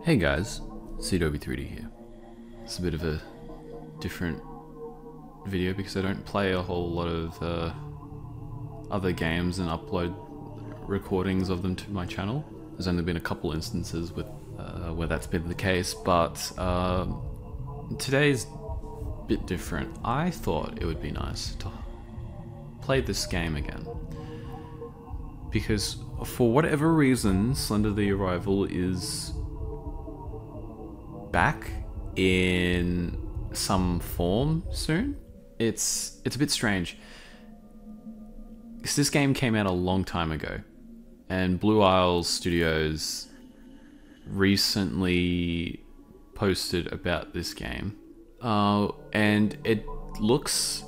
Hey guys, CW3D here. It's a bit of a different video because I don't play a whole lot of other games and upload recordings of them to my channel. There's only been a couple instances with where that's been the case, but today's a bit different. I thought it would be nice to play this game again. Because for whatever reason, Slender the Arrival is back in some form soon. It's a bit strange. Because this game came out a long time ago, and Blue Isle Studios recently posted about this game, and it looks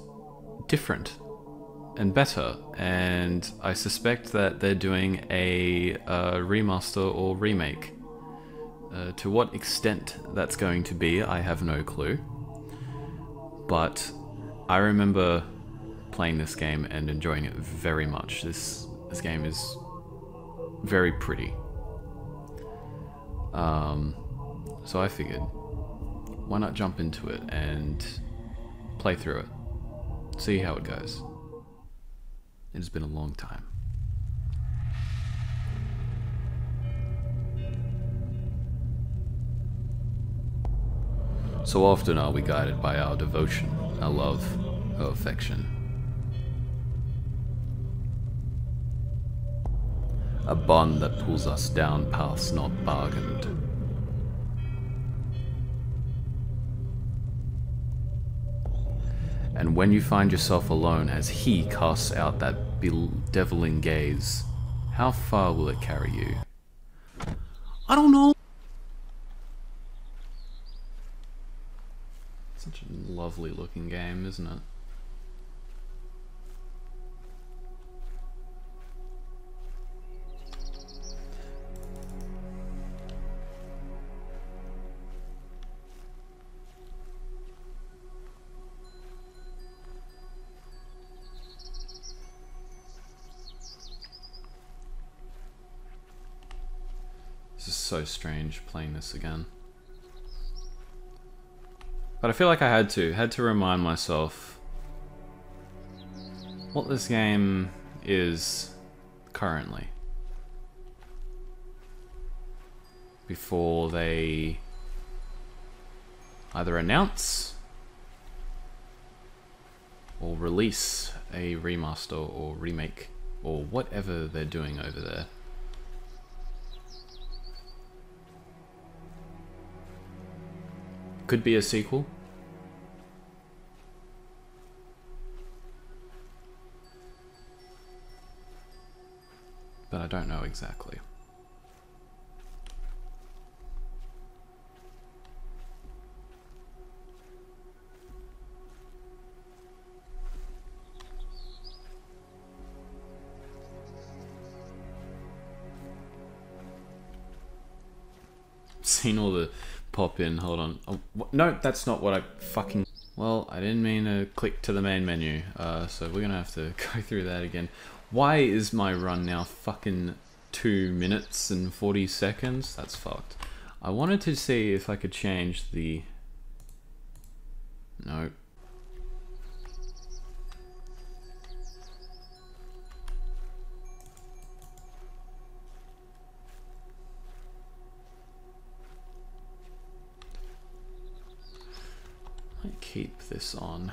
different and better, and I suspect that they're doing a remaster or remake. To what extent that's going to be, I have no clue. But I remember playing this game and enjoying it very much. This game is very pretty. So I figured, why not jump into it and play through it, see how it goes. It has been a long time. So often are we guided by our devotion, our love, our affection. A bond that pulls us down paths not bargained. And when you find yourself alone as he casts out that bedeviling gaze, how far will it carry you? I don't know. Such a lovely looking game, isn't it? This is so strange playing this again. But I feel like I had to remind myself what this game is currently, before they either announce or release a remaster or remake or whatever they're doing over there. Could be a sequel. But I don't know exactly. Seen all the pop in, hold on. Oh, no, that's not what I fucking... Well, I didn't mean to click to the main menu, so we're gonna have to go through that again. Why is my run now fucking 2 minutes and 40 seconds? That's fucked. I wanted to see if I could change the... No. Might keep this on.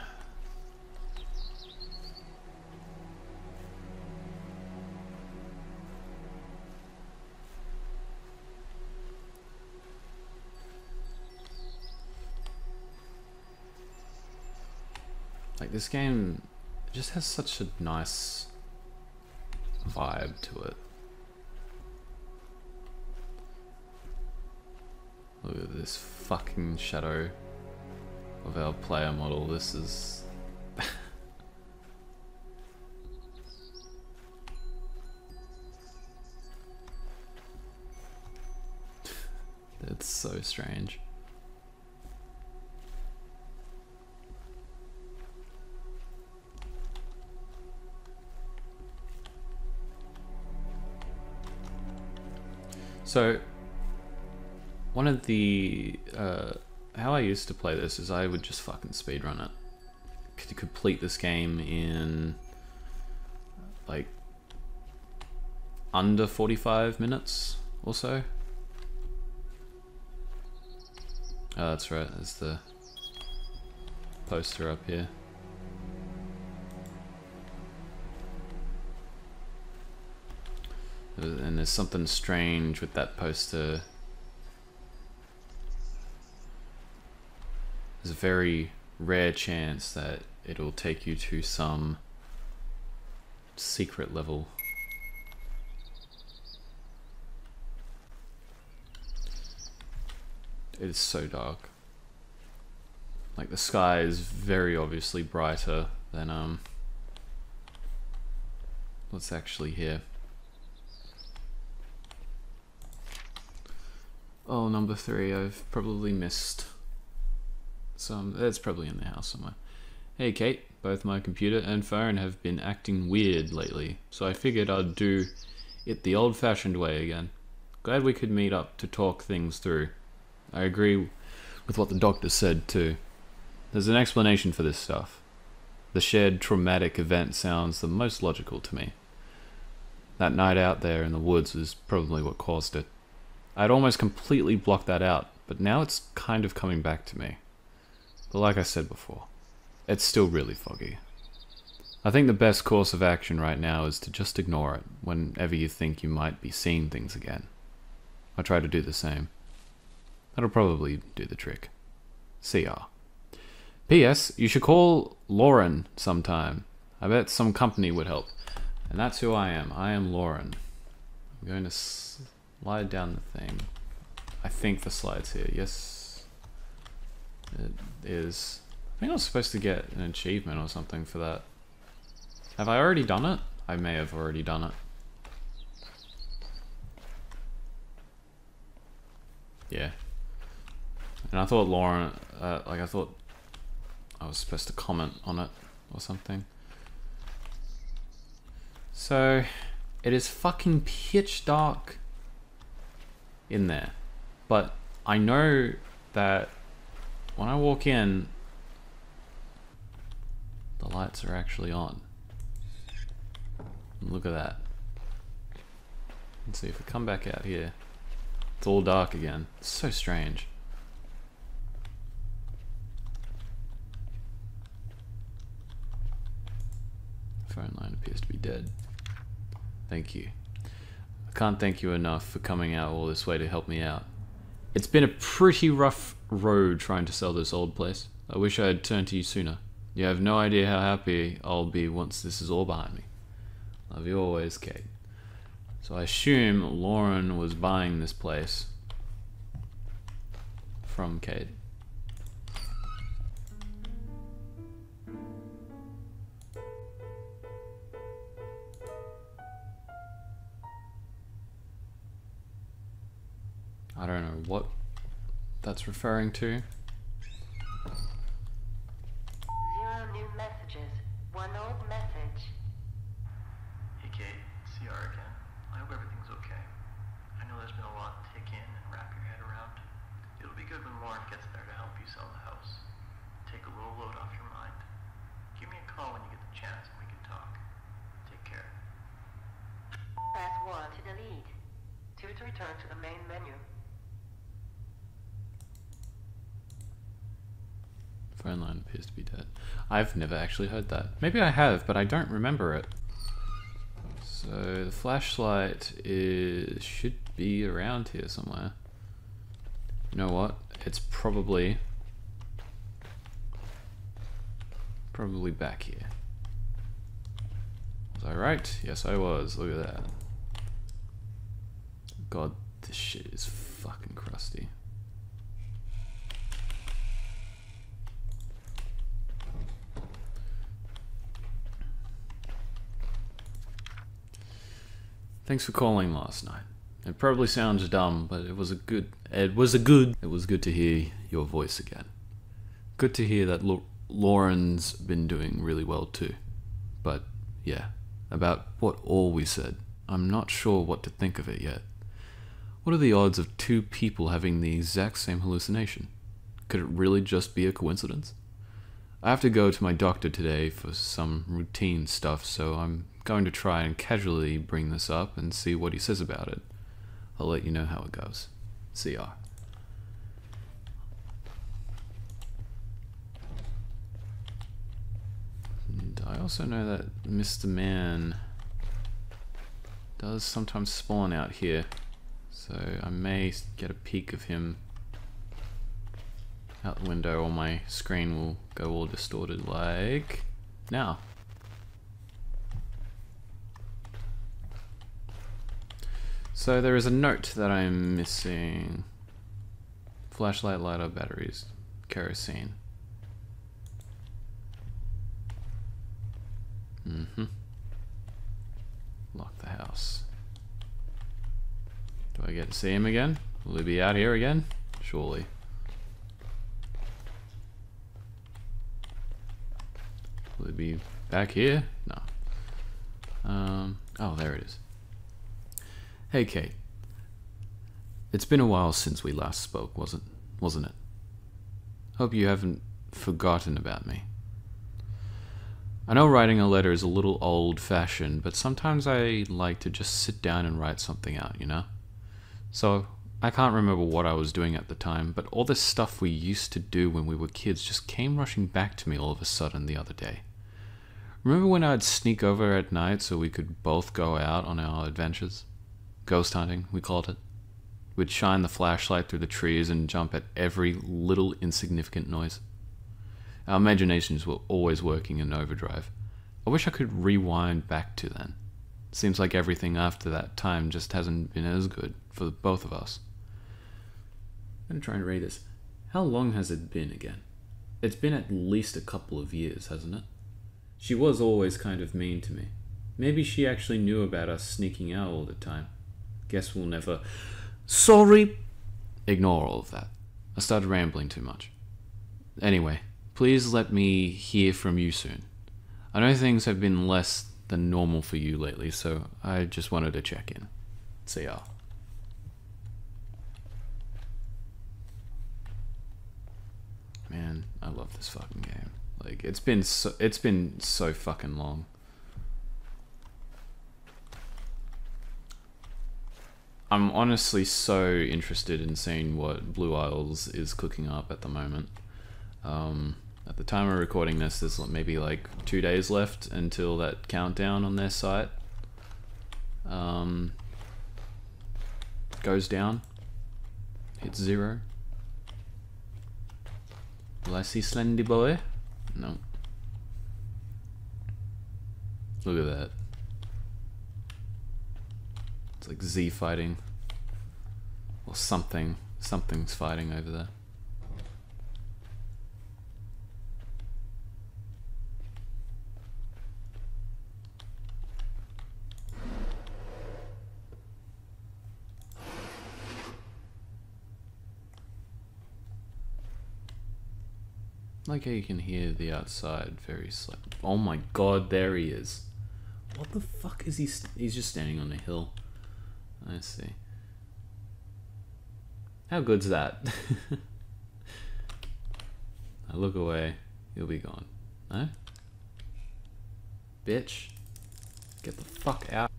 Like, this game just has such a nice vibe to it. Look at this fucking shadow of our player model. This is... It's so strange. So one of the how I used to play this is I would just fucking speedrun it. Could complete this game in like under 45 minutes or so. Oh, that's right, there's the poster up here. And there's something strange with that poster. There's a very rare chance that it'll take you to some secret level. It is so dark. Like the sky is very obviously brighter than what's actually here. Oh, number 3, I've probably missed some. It's probably in the house somewhere. Hey Kate, both my computer and phone have been acting weird lately, so I figured I'd do it the old-fashioned way again. Glad we could meet up to talk things through. I agree with what the doctor said too. There's an explanation for this stuff. The shared traumatic event sounds the most logical to me. That night out there in the woods was probably what caused it. I'd almost completely blocked that out, but now it's kind of coming back to me. But like I said before, it's still really foggy. I think the best course of action right now is to just ignore it whenever you think you might be seeing things again. I try to do the same. That'll probably do the trick. CR. P.S. You should call Lauren sometime. I bet some company would help. And that's who I am. I am Lauren. I'm going to slide down the thing. I think the slide's here. Yes, it is. I think I was supposed to get an achievement or something for that. Have I already done it? I may have already done it. Yeah. And I thought Lauren, I thought I was supposed to comment on it or something. So, it is fucking pitch dark in there. But I know that when I walk in, the lights are actually on. Look at that. Let's see if we come back out here. It's all dark again. It's so strange. Phone line appears to be dead. Thank you. I can't thank you enough for coming out all this way to help me out. It's been a pretty rough road trying to sell this old place. I wish I had turned to you sooner. You have no idea how happy I'll be once this is all behind me. Love you always, Kate. So I assume Lauren was buying this place from Kate. I don't know what that's referring to. 0 new messages. 1 old message. Hey Kate, CR again. I hope everything's okay. I know there's been a lot to take in and wrap your head around. It'll be good when Lauren gets there to help you sell the house. Take a little load off your mind. Give me a call when you get the chance and we can talk. Take care. Press 1 to delete. 2 to return to the main menu. Phone line appears to be dead. I've never actually heard that. Maybe I have, but I don't remember it. So the flashlight should be around here somewhere. You know what? It's probably back here. Was I right? Yes, I was. Look at that. God, this shit is fucking crusty. Thanks for calling last night. It probably sounds dumb, but it was good to hear your voice again. Good to hear that Lauren's been doing really well too. But yeah, about what all we said, I'm not sure what to think of it yet. What are the odds of two people having the exact same hallucination? Could it really just be a coincidence? I have to go to my doctor today for some routine stuff, so I'm going to try and casually bring this up and see what he says about it. I'll let you know how it goes. CR. And I also know that Mr. Man does sometimes spawn out here, so I may get a peek of him out the window, or my screen will go all distorted like now. So there is a note that I'm missing. Flashlight, lighter, batteries, kerosene. Lock the house. Do I get to see him again? Will he be out here again? Surely. Will it be back here? No. Oh, there it is. Hey, Kate. It's been a while since we last spoke, wasn't it? Hope you haven't forgotten about me. I know writing a letter is a little old-fashioned, but sometimes I like to just sit down and write something out, you know? So, I can't remember what I was doing at the time, but all this stuff we used to do when we were kids just came rushing back to me all of a sudden the other day. Remember when I'd sneak over at night so we could both go out on our adventures? Ghost hunting, we called it. We'd shine the flashlight through the trees and jump at every little insignificant noise. Our imaginations were always working in overdrive. I wish I could rewind back to then. Seems like everything after that time just hasn't been as good for both of us. I'm gonna try and read this. How long has it been again? It's been at least a couple of years, hasn't it? She was always kind of mean to me. Maybe she actually knew about us sneaking out all the time. Guess we'll never... Sorry! Ignore all of that. I started rambling too much. Anyway, please let me hear from you soon. I know things have been less than normal for you lately, so I just wanted to check in. See ya. Man, I love this fucking game. Like, it's been so fucking long. I'm honestly so interested in seeing what Blue Isles is cooking up at the moment. At the time of recording this, there's maybe like 2 days left until that countdown on their site goes down. Hits 0. Will I see Slender boy? No. Look at that. It's like Z fighting. Or something. Something's fighting over there. Like how you can hear the outside very slightly. Oh my god, there he is. What the fuck is he? He's just standing on a hill. I see. How good's that? I look away, he'll be gone. No? Bitch. Get the fuck out.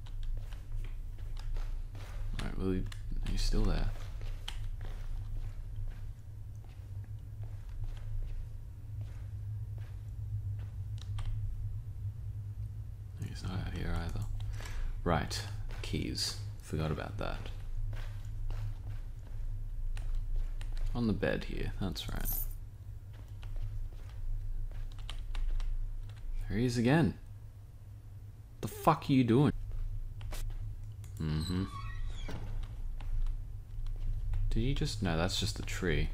Alright, well, he's still there. He's not out here either. Right, keys. Forgot about that. On the bed here, that's right. There he is again. The fuck are you doing? Mm-hmm. Did you just... No, that's just a tree.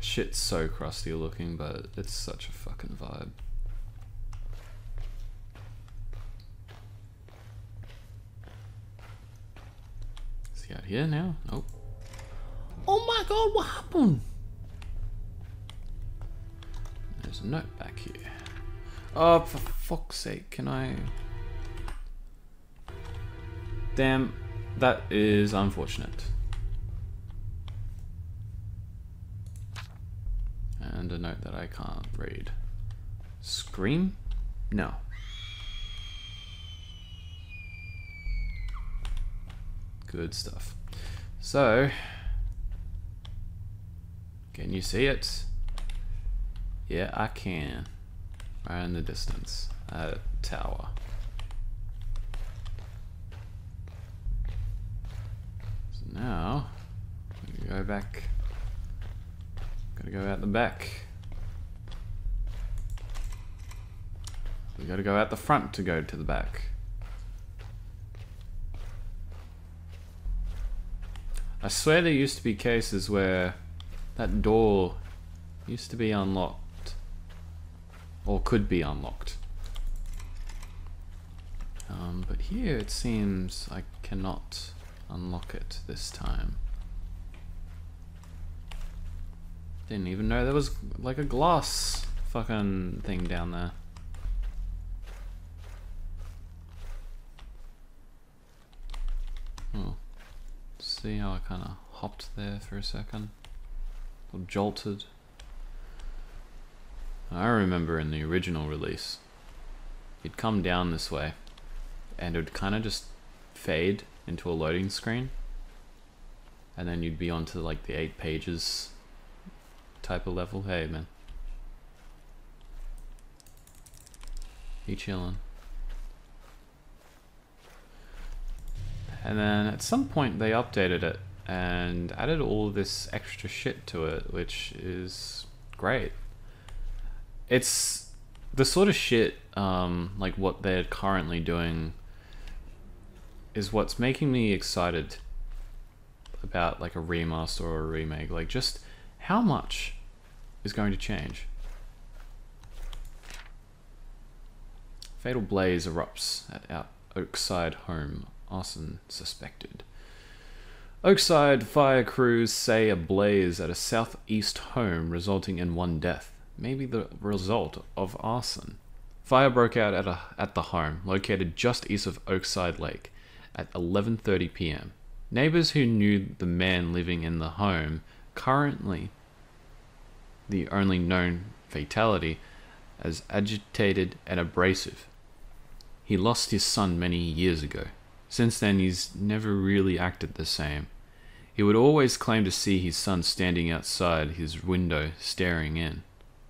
Shit's so crusty looking, but it's such a fucking vibe. Is he out here now? Nope. Oh my god, what happened? There's a note back here. Oh, for fuck's sake, can I... Damn, that is unfortunate. And a note that I can't read. Scream? No. Good stuff. So, can you see it? Yeah, I can. Right in the distance. A tower. So now, we go back. Gotta go out the back. We gotta go out the front to go to the back. I swear there used to be cases where that door used to be unlocked. Or could be unlocked. But here it seems I cannot unlock it this time. Didn't even know there was like a glass fucking thing down there. Oh. See how I kinda hopped there for a second? Or jolted. I remember in the original release, you'd come down this way and it would kinda just fade into a loading screen. And then you'd be onto like the 8 pages type of level. Hey man. You chillin'? And then at some point they updated it and added all this extra shit to it, which is great. It's the sort of shit, like what they're currently doing is what's making me excited about like a remaster or a remake. Like just how much is going to change? Fatal blaze erupts at our Oakside home. Arson suspected. Oakside fire crews say a blaze at a southeast home resulting in 1 death may be the result of arson. Fire broke out at the home, located just east of Oakside Lake, at 11:30 p.m. Neighbors who knew the man living in the home, currently the only known fatality, as agitated and abrasive. He lost his son many years ago. Since then, he's never really acted the same. He would always claim to see his son standing outside his window staring in,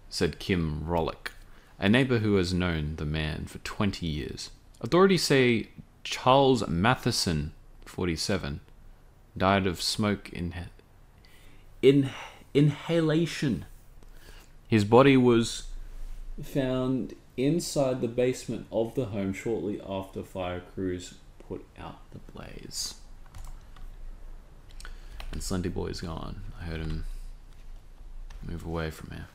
said Kim Rollick, a neighbor who has known the man for 20 years. Authorities say Charles Matheson, 47, died of smoke inhalation. His body was found inside the basement of the home shortly after fire crews put out the blaze. And Slender Boy's gone. I heard him move away from here.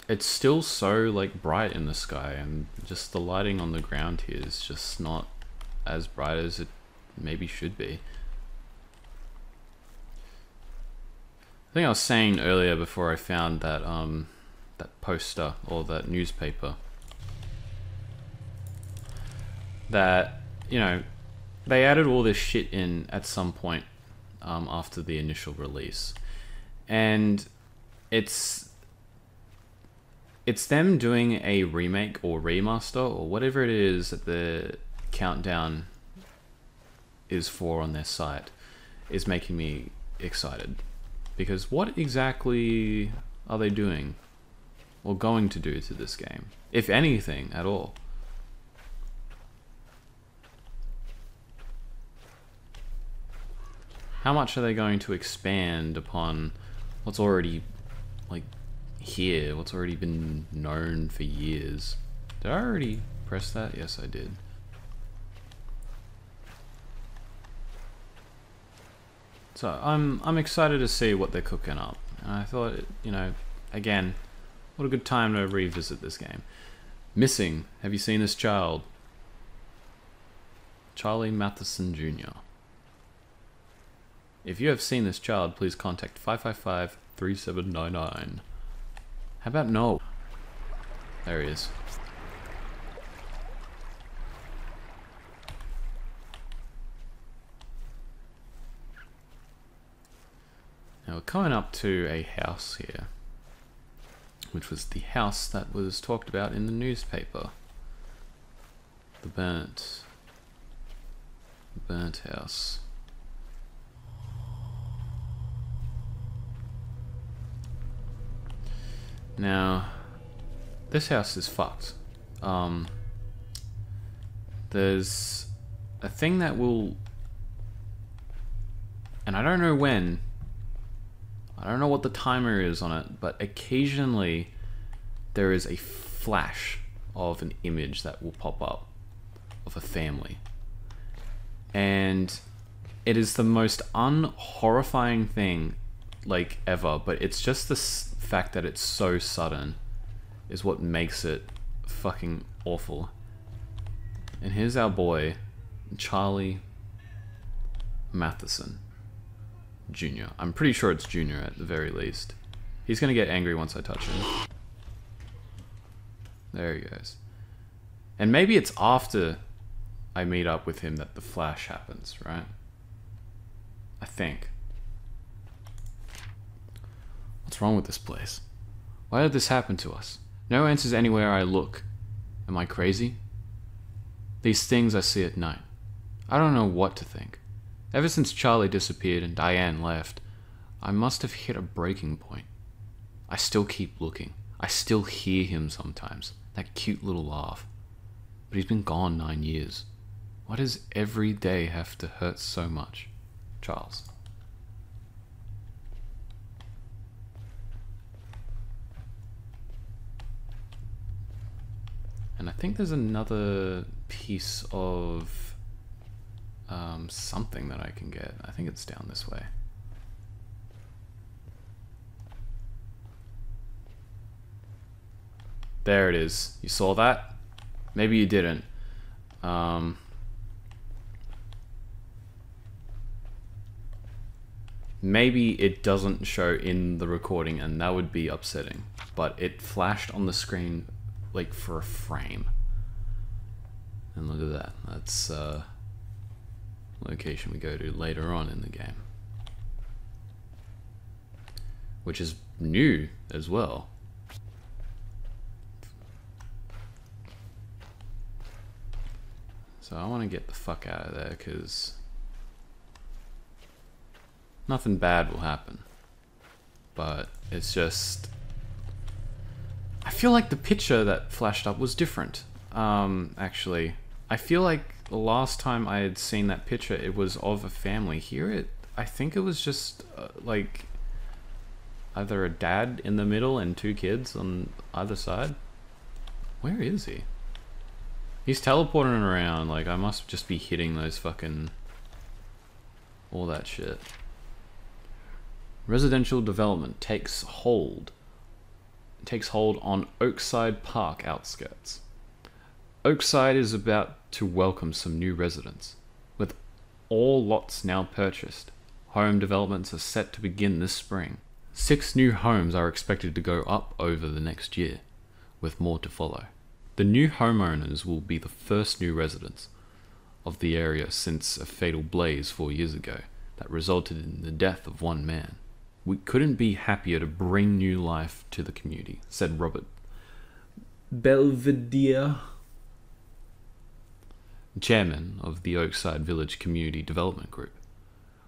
It's still so like bright in the sky, and just the lighting on the ground here is just not as bright as it maybe should be. I think I was saying earlier before I found that that poster or that newspaper that, you know, they added all this shit in at some point after the initial release, and it's them doing a remake or remaster or whatever it is that the countdown is for on their site is making me excited, because what exactly are they doing or going to do to this game, if anything at all? How much are they going to expand upon what's already like here, what's already been known for years? Did I already press that? Yes, I did. So I'm excited to see what they're cooking up. And I thought, you know, again, what a good time to revisit this game. Missing. Have you seen this child? Charlie Matheson Jr. If you have seen this child, please contact 555-3799. How about no? There he is. coming up to a house here, which was the house that was talked about in the newspaper. The burnt house. Now, this house is fucked. There's a thing that will, and I don't know when, I don't know what the timer is on it, but occasionally there is a flash of an image that will pop up of a family. And it is the most unhorrifying thing like ever, but it's just the fact that it's so sudden is what makes it fucking awful. And here's our boy, Charlie Matheson Jr. I'm pretty sure it's Junior at the very least. He's gonna get angry once I touch him. There he goes. And maybe it's after I meet up with him that the flash happens, right? I think. What's wrong with this place? Why did this happen to us? No answers anywhere I look. Am I crazy? These things I see at night. I don't know what to think. Ever since Charlie disappeared and Diane left, I must have hit a breaking point. I still keep looking. I still hear him sometimes. That cute little laugh. But he's been gone 9 years. Why does every day have to hurt so much? Charles. And I think there's another piece of something that I can get. I think it's down this way. There it is. You saw that? Maybe you didn't. Maybe it doesn't show in the recording and that would be upsetting. But it flashed on the screen like for a frame. And look at that. That's location we go to later on in the game. Which is new as well. So I want to get the fuck out of there because nothing bad will happen. But it's just, I feel like the picture that flashed up was different. Actually, I feel like the last time I had seen that picture, it was of a family. Here, I think it was just like either a dad in the middle and 2 kids on either side. Where is he? He's teleporting around. Like I must just be hitting those fucking all that shit. Residential development takes hold on Oakside Park outskirts. Oakside is about to welcome some new residents. With all lots now purchased, home developments are set to begin this spring. 6 new homes are expected to go up over the next year, with more to follow. The new homeowners will be the first new residents of the area since a fatal blaze 4 years ago that resulted in the death of 1 man. We couldn't be happier to bring new life to the community, said Robert Belvedere, chairman of the Oakside Village Community Development Group.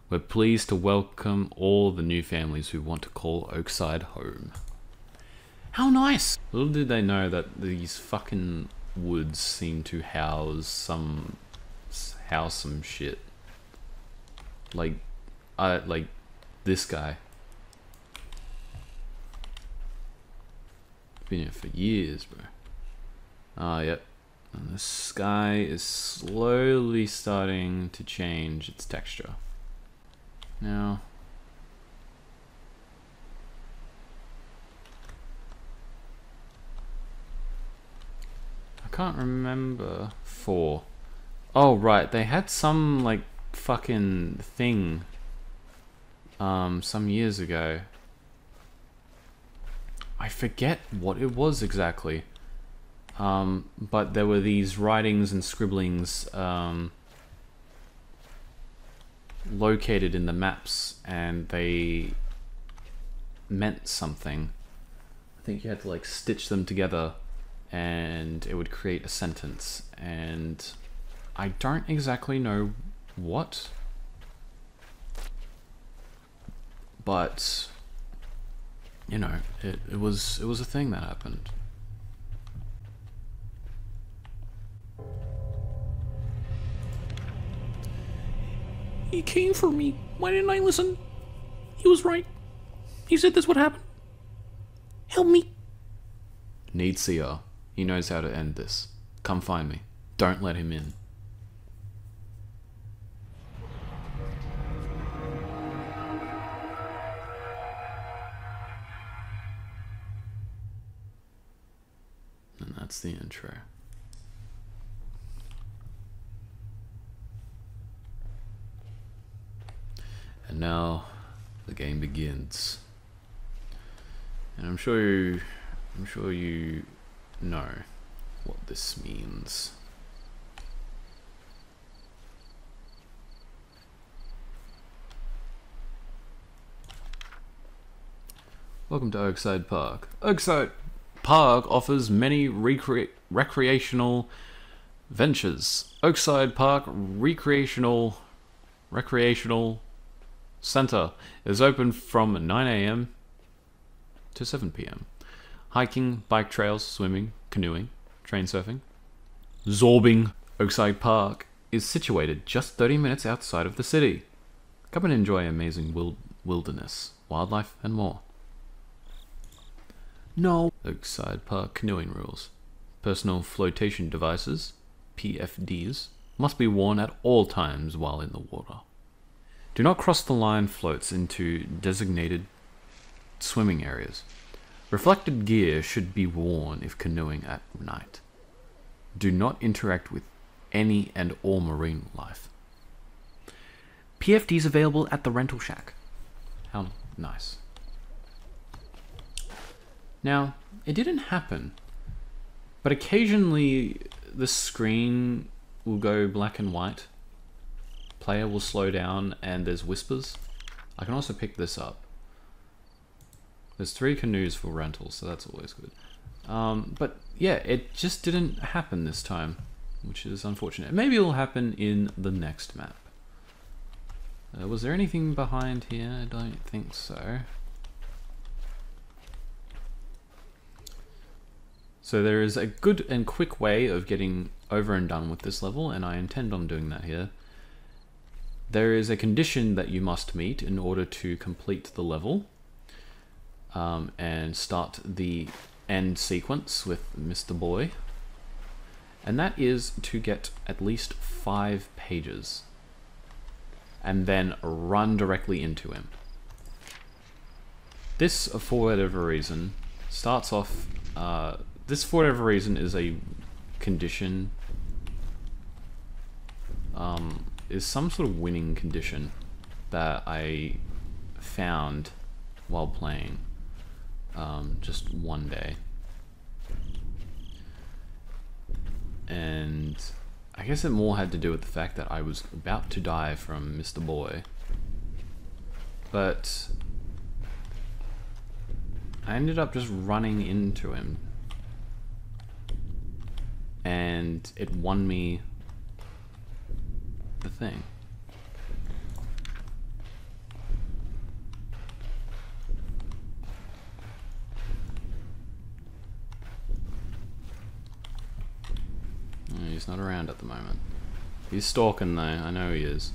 We're pleased to welcome all the new families who want to call Oakside home. How nice! Little did they know that these fucking woods seem to house some shit. Like this guy. Been here for years, bro. Ah, yep. And the sky is slowly starting to change its texture. Now, I can't remember 4. Oh, right, they had some like fucking thing some years ago. I forget what it was exactly. But there were these writings and scribblings located in the maps, and they meant something. I think you had to like stitch them together and it would create a sentence, and I don't exactly know what, but you know, it was a thing that happened. He came for me. Why didn't I listen? He was right. He said this would happen. Help me. Need CR. He knows how to end this. Come find me. Don't let him in. And that's the intro. And now the game begins. And I'm sure you know what this means. Welcome to Oakside Park. Oakside Park offers many recreational ventures. Oakside Park Recreational Center is open from 9 AM to 7 PM. Hiking, bike trails, swimming, canoeing, train surfing, zorbing. Oakside Park is situated just 30 minutes outside of the city. Come and enjoy amazing wilderness, wildlife, and more. No. Oakside Park canoeing rules. Personal flotation devices, PFDs, must be worn at all times while in the water. Do not cross the line floats into designated swimming areas. Reflective gear should be worn if canoeing at night. Do not interact with any and all marine life. PFDs available at the rental shack. How nice. Now, it didn't happen, but occasionally the screen will go black and white. Player will slow down and there's whispers. I can also pick this up. There's 3 canoes for rental, so that's always good. But yeah, it just didn't happen this time, which is unfortunate. Maybe it'll happen in the next map. Was there anything behind here? I don't think so. So there is a good and quick way of getting over and done with this level, and I intend on doing that here. There is a condition that you must meet in order to complete the level and start the end sequence with Mr. Boy, and that is to get at least 5 pages and then run directly into him. This, for whatever reason, starts off... this, for whatever reason, is a condition... is some sort of winning condition that I found while playing just one day. And I guess it more had to do with the fact that I was about to die from Mr. Boy. But I ended up just running into him. And it won me the thing. He's not around at the moment. He's stalking though, I know he is.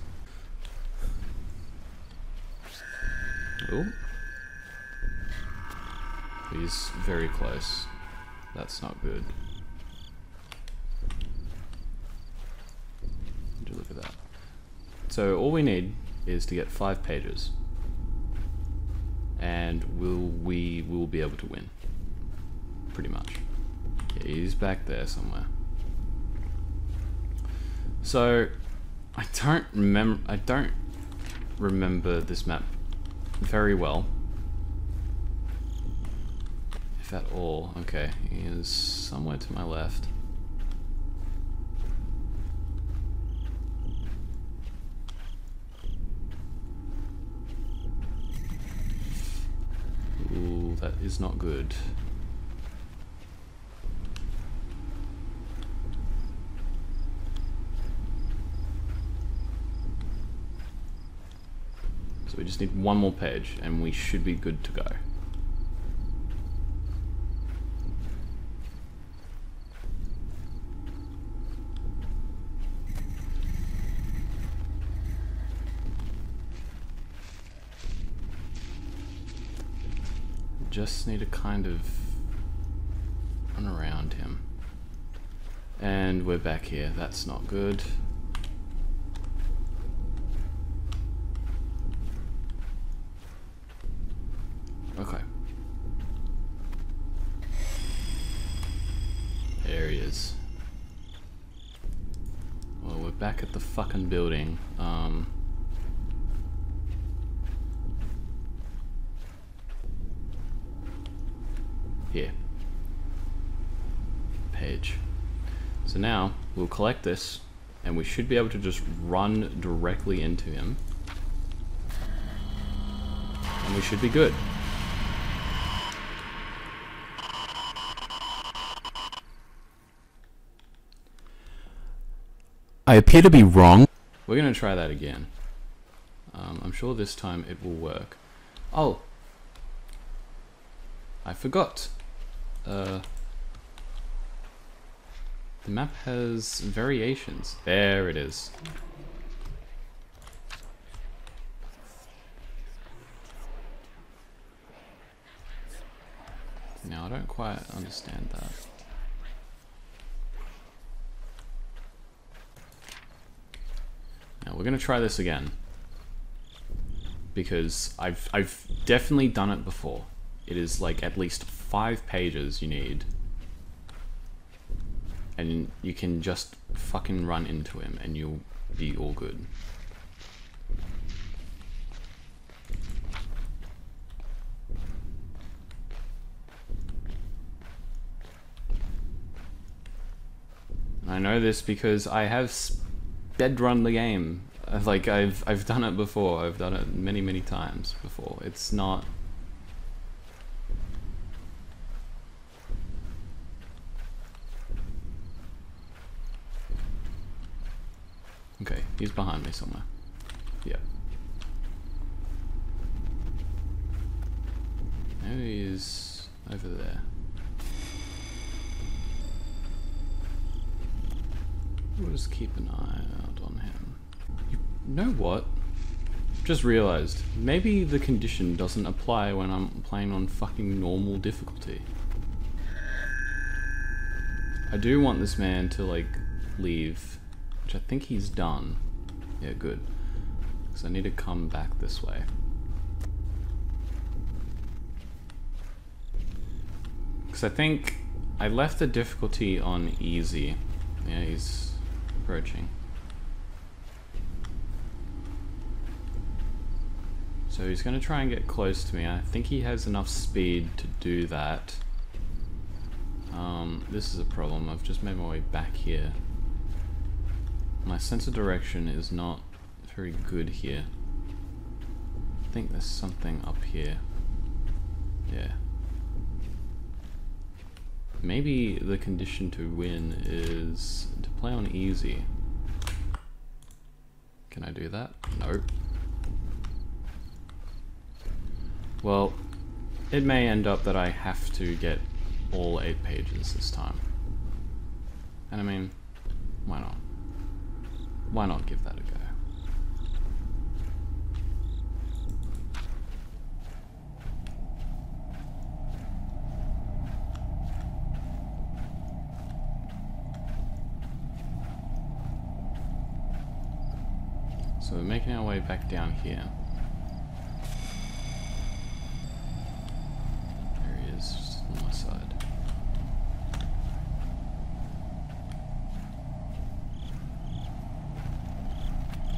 Oh. He's very close. That's not good. Would you look at that? So all we need is to get 5 pages. And we will be able to win. Pretty much. Yeah, he's back there somewhere. So I don't remember this map very well, if at all. Okay, he is somewhere to my left. That is not good. So we just need one more page and we should be good to go. Just need to kind of run around him. And we're back here. That's not good. Okay. There he is. Well, we're back at the fucking building. Here. Page. So now, we'll collect this, and we should be able to just run directly into him. And we should be good. I appear to be wrong. We're gonna try that again. I'm sure this time it will work. Oh! I forgot. The map has variations. There it is. Now I don't quite understand that. Now we're gonna try this again. Because I've definitely done it before. It is like at least 5 pages you need. And you can just fucking run into him and you'll be all good. I know this because I have speedrun the game. Like I've done it before. I've done it many times before. It's not. Okay, he's behind me somewhere. Yeah. Now he's over there. We'll just keep an eye out on him. You know what? Just realized, maybe the condition doesn't apply when I'm playing on fucking normal difficulty. I do want this man to, like, leave, which I think he's done. Yeah, good. Because I need to come back this way. Because I think I left the difficulty on easy. Yeah, he's approaching. So he's going to try and get close to me. I think he has enough speed to do that. This is a problem. I've just made my way back here. My sense of direction is not very good here. I think there's something up here. Yeah. Maybe the condition to win is to play on easy. Can I do that? Nope. Well, it may end up that I have to get all 8 pages this time. And I mean, why not? Why not give that a go? So we're making our way back down here. There he is, just on my side.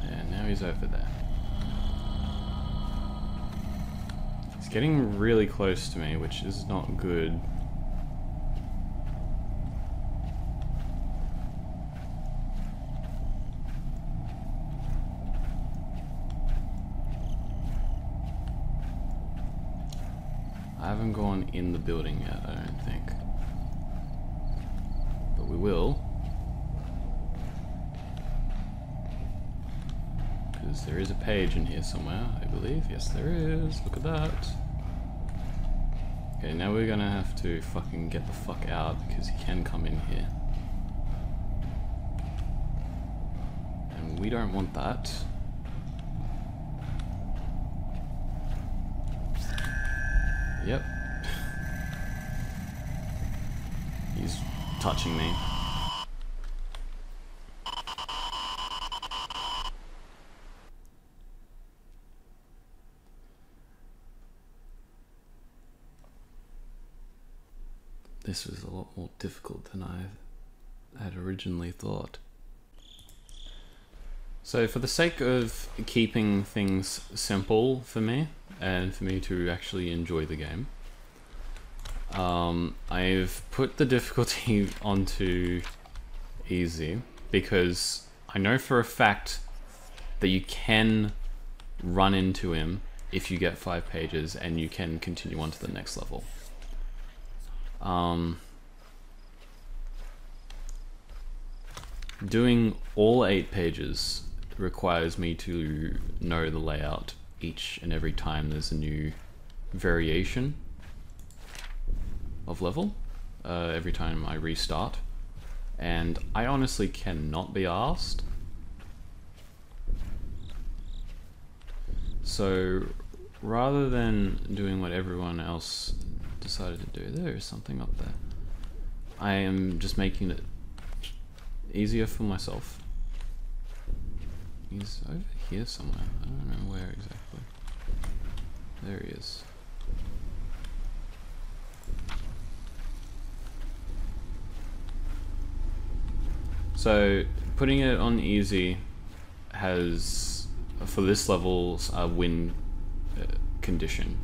Yeah, now he's over there. He's getting really close to me, which is not good. I haven't gone in the building yet, I don't think. But we will. Because there is a page in here somewhere, I believe. Yes, there is. Look at that. Okay, now we're gonna have to fucking get the fuck out because he can come in here. And we don't want that. Yep. He's touching me. This was a lot more difficult than I had originally thought. So for the sake of keeping things simple for me, and for me to actually enjoy the game, I've put the difficulty onto easy, because I know for a fact that you can run into him if you get 5 pages and you can continue on to the next level. Doing all 8 pages requires me to know the layout each and every time there's a new variation of level, every time I restart, and I honestly cannot be asked. So rather than doing what everyone else decided to do, there is something up there, I am just making it easier for myself. He's over here somewhere, I don't know where exactly. There he is. So putting it on easy has, for this level, a win condition,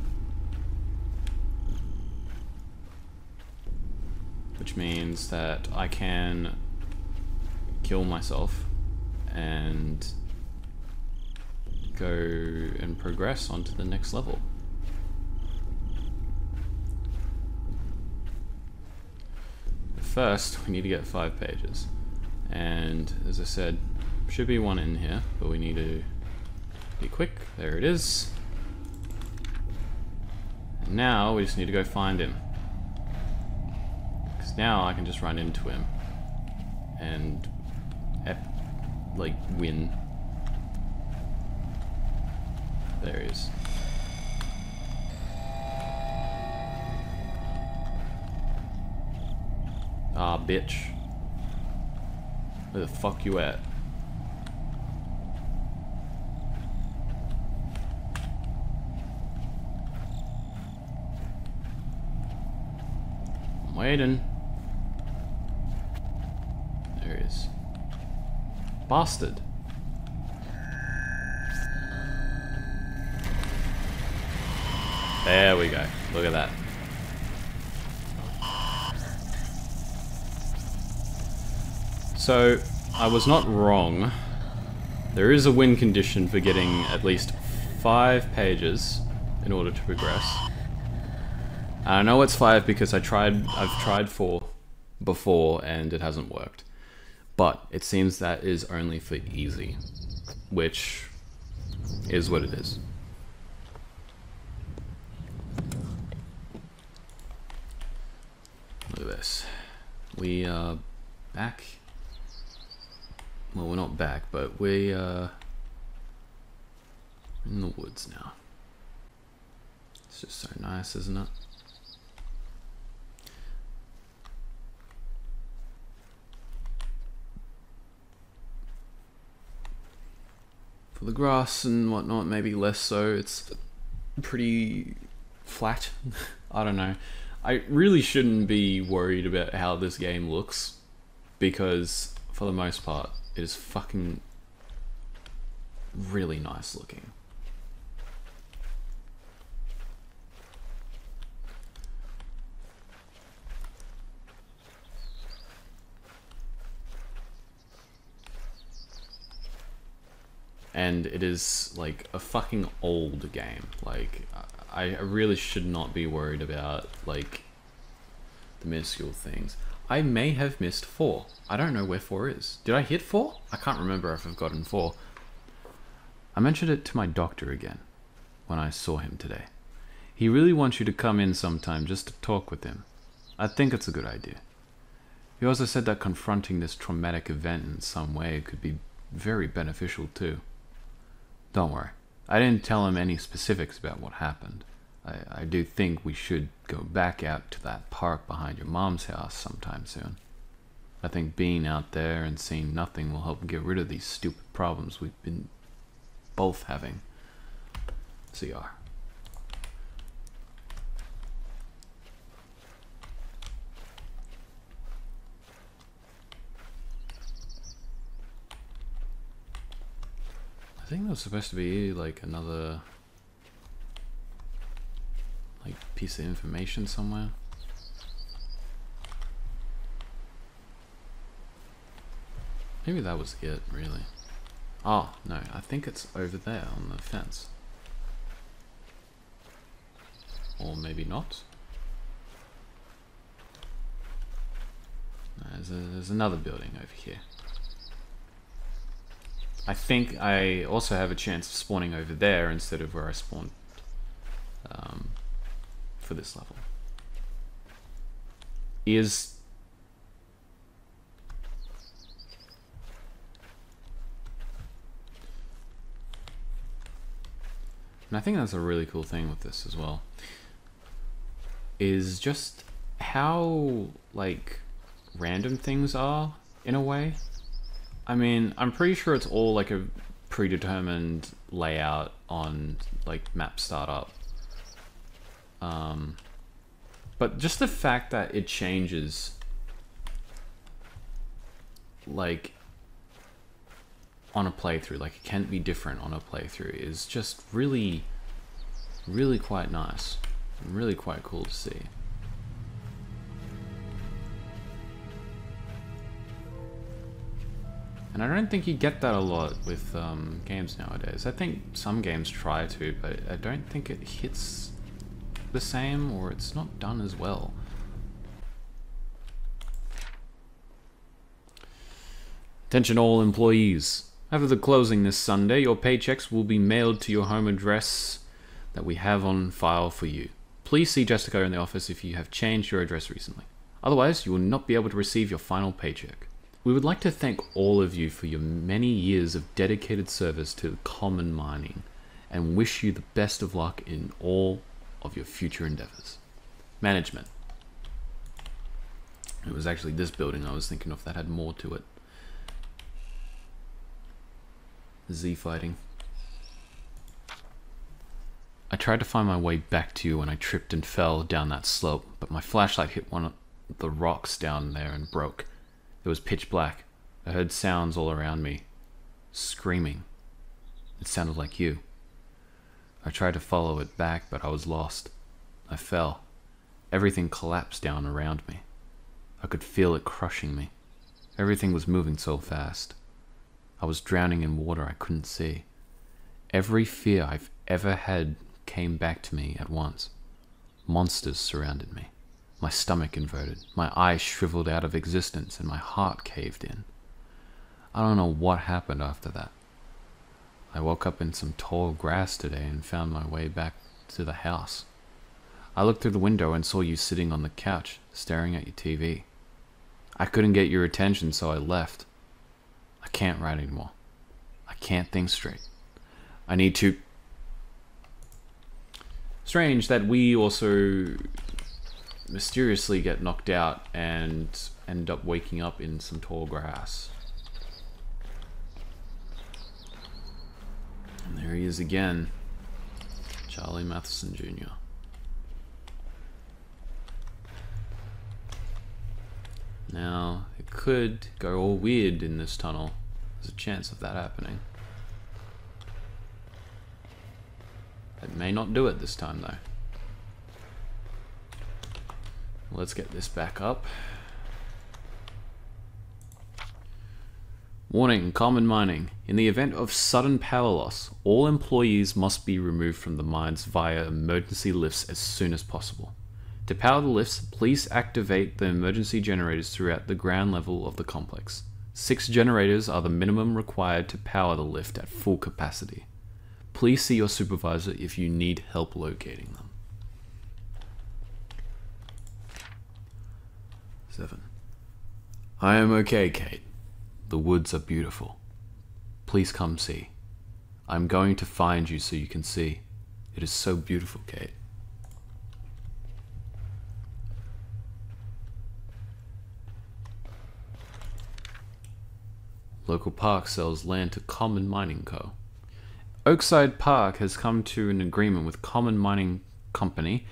which means that I can kill myself and go and progress onto the next level. First, we need to get 5 pages, and as I said, should be one in here, but we need to be quick. There it is. And now we just need to go find him, because now I can just run into him and like win. There he is. Ah, bitch. Where the fuck you at? I'm waiting. There he is. Bastard. There we go. Look at that. So, I was not wrong. There is a win condition for getting at least 5 pages in order to progress. I know it's 5 because I've tried 4 before and it hasn't worked. But it seems that is only for easy, which is what it is. Look at this. We are back. Well, we're not back, but we are in the woods now. It's just so nice, isn't it? For the grass and whatnot, maybe less so. It's pretty flat. I don't know. I really shouldn't be worried about how this game looks, because for the most part it is fucking really nice looking. And it is like a fucking old game. Like, I really should not be worried about, like, the minuscule things. I may have missed 4. I don't know where 4 is. Did I hit 4? I can't remember if I've gotten 4. I mentioned it to my doctor again when I saw him today. He really wants you to come in sometime just to talk with him. I think it's a good idea. He also said that confronting this traumatic event in some way could be very beneficial too. Don't worry. I didn't tell him any specifics about what happened. I do think we should go back out to that park behind your mom's house sometime soon. I think being out there and seeing nothing will help get rid of these stupid problems we've been both having. CR. I think there's supposed to be like another piece of information somewhere. Maybe that was it, really. Oh, no, I think it's over there on the fence. Or maybe not. No, there's another building over here. I think I also have a chance of spawning over there instead of where I spawned for this level. And I think that's a really cool thing with this as well, is just how, like, random things are, in a way. I mean, I'm pretty sure it's all, like, a predetermined layout on, like, map startup. But just the fact that it changes, like, on a playthrough, like it can be different on a playthrough, is just really, really quite nice. And really quite cool to see. And I don't think you get that a lot with games nowadays. I think some games try to, but I don't think it hits the same, or it's not done as well. Attention all employees. After the closing this Sunday, your paychecks will be mailed to your home address that we have on file for you. Please see Jessica in the office if you have changed your address recently. Otherwise, you will not be able to receive your final paycheck. We would like to thank all of you for your many years of dedicated service to common mining and wish you the best of luck in all of your future endeavors. Management. It was actually this building I was thinking of that had more to it. Z fighting. I tried to find my way back to you when I tripped and fell down that slope, but my flashlight hit one of the rocks down there and broke. It was pitch black. I heard sounds all around me. Screaming. It sounded like you. I tried to follow it back, but I was lost. I fell. Everything collapsed down around me. I could feel it crushing me. Everything was moving so fast. I was drowning in water I couldn't see. Every fear I've ever had came back to me at once. Monsters surrounded me. My stomach inverted. My eyes shriveled out of existence and my heart caved in. I don't know what happened after that. I woke up in some tall grass today and found my way back to the house. I looked through the window and saw you sitting on the couch, staring at your TV. I couldn't get your attention, so I left. I can't write anymore. I can't think straight. I need to... Strange that we also mysteriously get knocked out and end up waking up in some tall grass. And there he is again. Charlie Matheson Jr. Now, it could go all weird in this tunnel. There's a chance of that happening. It may not do it this time, though. Let's get this back up. Warning, common mining. In the event of sudden power loss, all employees must be removed from the mines via emergency lifts as soon as possible. To power the lifts, please activate the emergency generators throughout the ground level of the complex. 6 generators are the minimum required to power the lift at full capacity. Please see your supervisor if you need help locating them. 7. I am okay, Kate. The woods are beautiful. Please come see. I'm going to find you so you can see. It is so beautiful, Kate. Local park sells land to Common Mining Co. Oakside Park has come to an agreement with Common Mining Company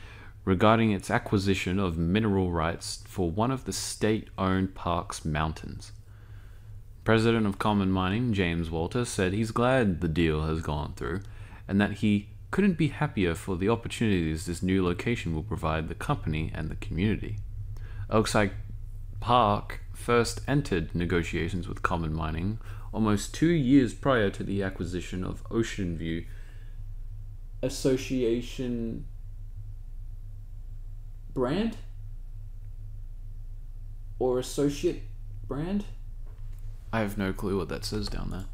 regarding its acquisition of mineral rights for one of the state-owned park's mountains. President of Common Mining, James Walter, said he's glad the deal has gone through and that he couldn't be happier for the opportunities this new location will provide the company and the community. Oakside Park first entered negotiations with Common Mining almost 2 years prior to the acquisition of Ocean View Association brand or associate brand. I have no clue what that says down there.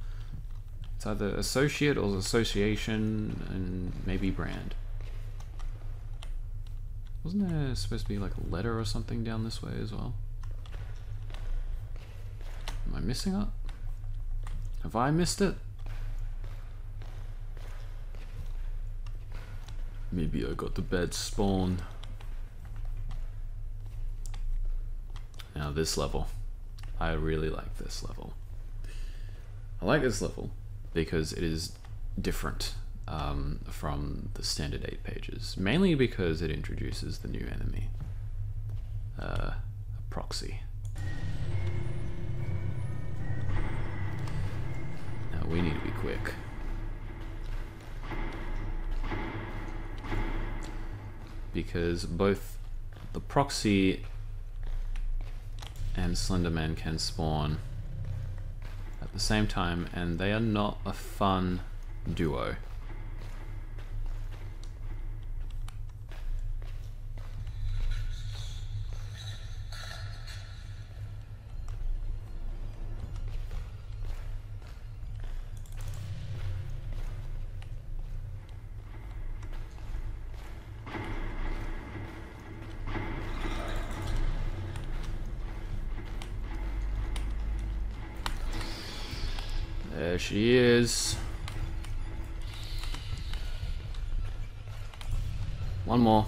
It's either associate or association and maybe brand. Wasn't there supposed to be like a letter or something down this way as well? Am I missing it? Have I missed it? Maybe I got the bad spawn. Now this level. I really like this level. I like this level because it is different from the standard 8 pages. Mainly because it introduces the new enemy. A proxy. Now we need to be quick. Because both the proxy and Slenderman can spawn at the same time, and they are not a fun duo. There she is. One more.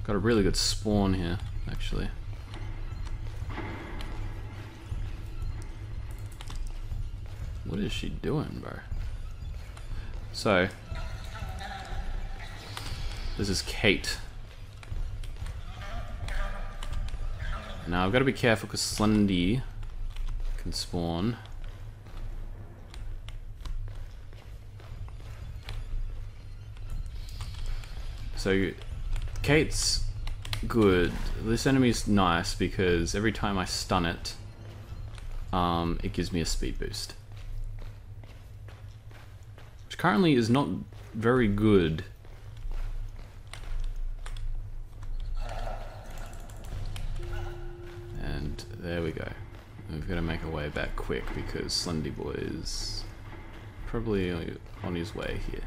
Got a really good spawn here, actually. What is she doing, bro? So, this is Kate. Now I've got to be careful because Slendy can spawn. So, Kate's good. This enemy's nice because every time I stun it, it gives me a speed boost. Which currently is not very good. And there we go. We've got to make our way back quick because Slendy Boy is probably on his way here.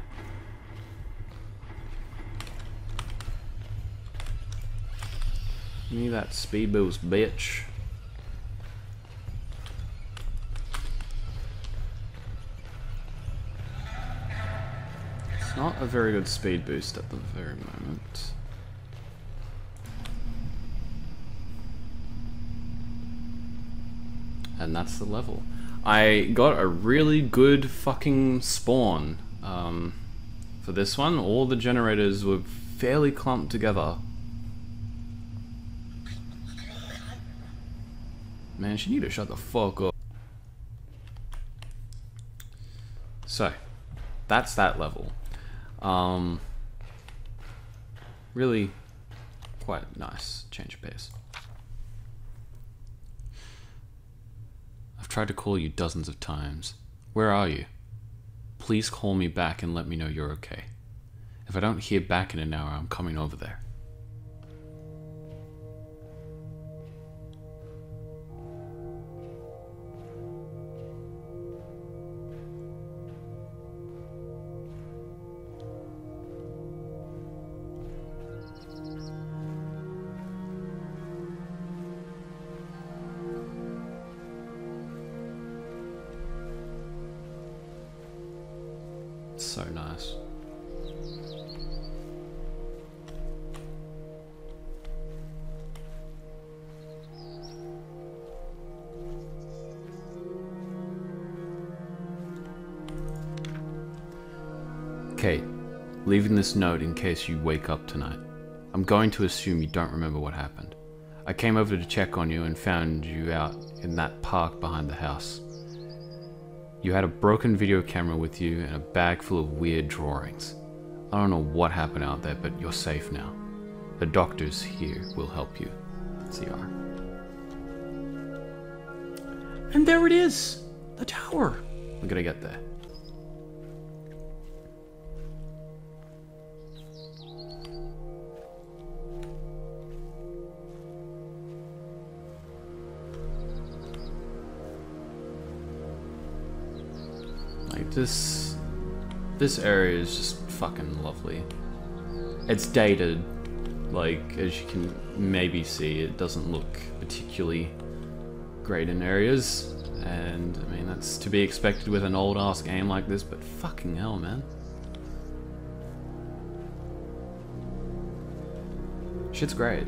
Give me that speed boost, bitch. It's not a very good speed boost at the very moment. And that's the level. I got a really good fucking spawn for this one. All the generators were fairly clumped together. Man, she need to shut the fuck up. So, that's that level. Really quite nice change of pace. I've tried to call you dozens of times. Where are you? Please call me back and let me know you're okay. If I don't hear back in an hour, I'm coming over there. So nice. Kate, leaving this note in case you wake up tonight. I'm going to assume you don't remember what happened. I came over to check on you and found you out in that park behind the house. You had a broken video camera with you and a bag full of weird drawings. I don't know what happened out there, but you're safe now. The doctors here will help you. CR. And there it is! The tower! We're gonna get there. Like this area is just fucking lovely. It's dated, like as you can maybe see, it doesn't look particularly great in areas, and I mean that's to be expected with an old ass game like this, but fucking hell, man. Shit's great.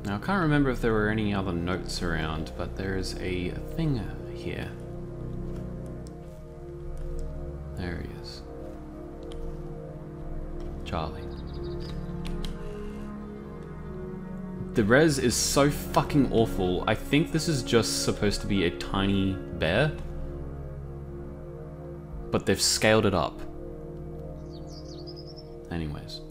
Now, I can't remember if there were any other notes around, but there is a thing here. There he is. Charlie. The res is so fucking awful. I think this is just supposed to be a tiny bear, but they've scaled it up. Anyways.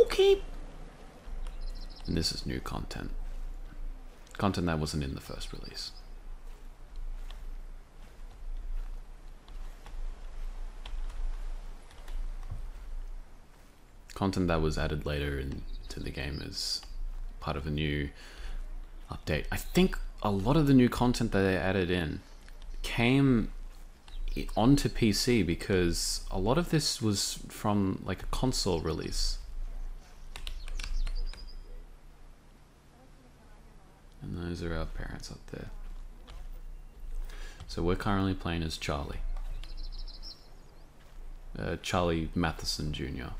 Okay. And this is new content. Content that wasn't in the first release. Content that was added later into the game as part of a new update. I think a lot of the new content that they added in came onto PC because a lot of this was from like a console release. And those are our parents up there. So we're currently playing as Charlie. Charlie Matheson Jr.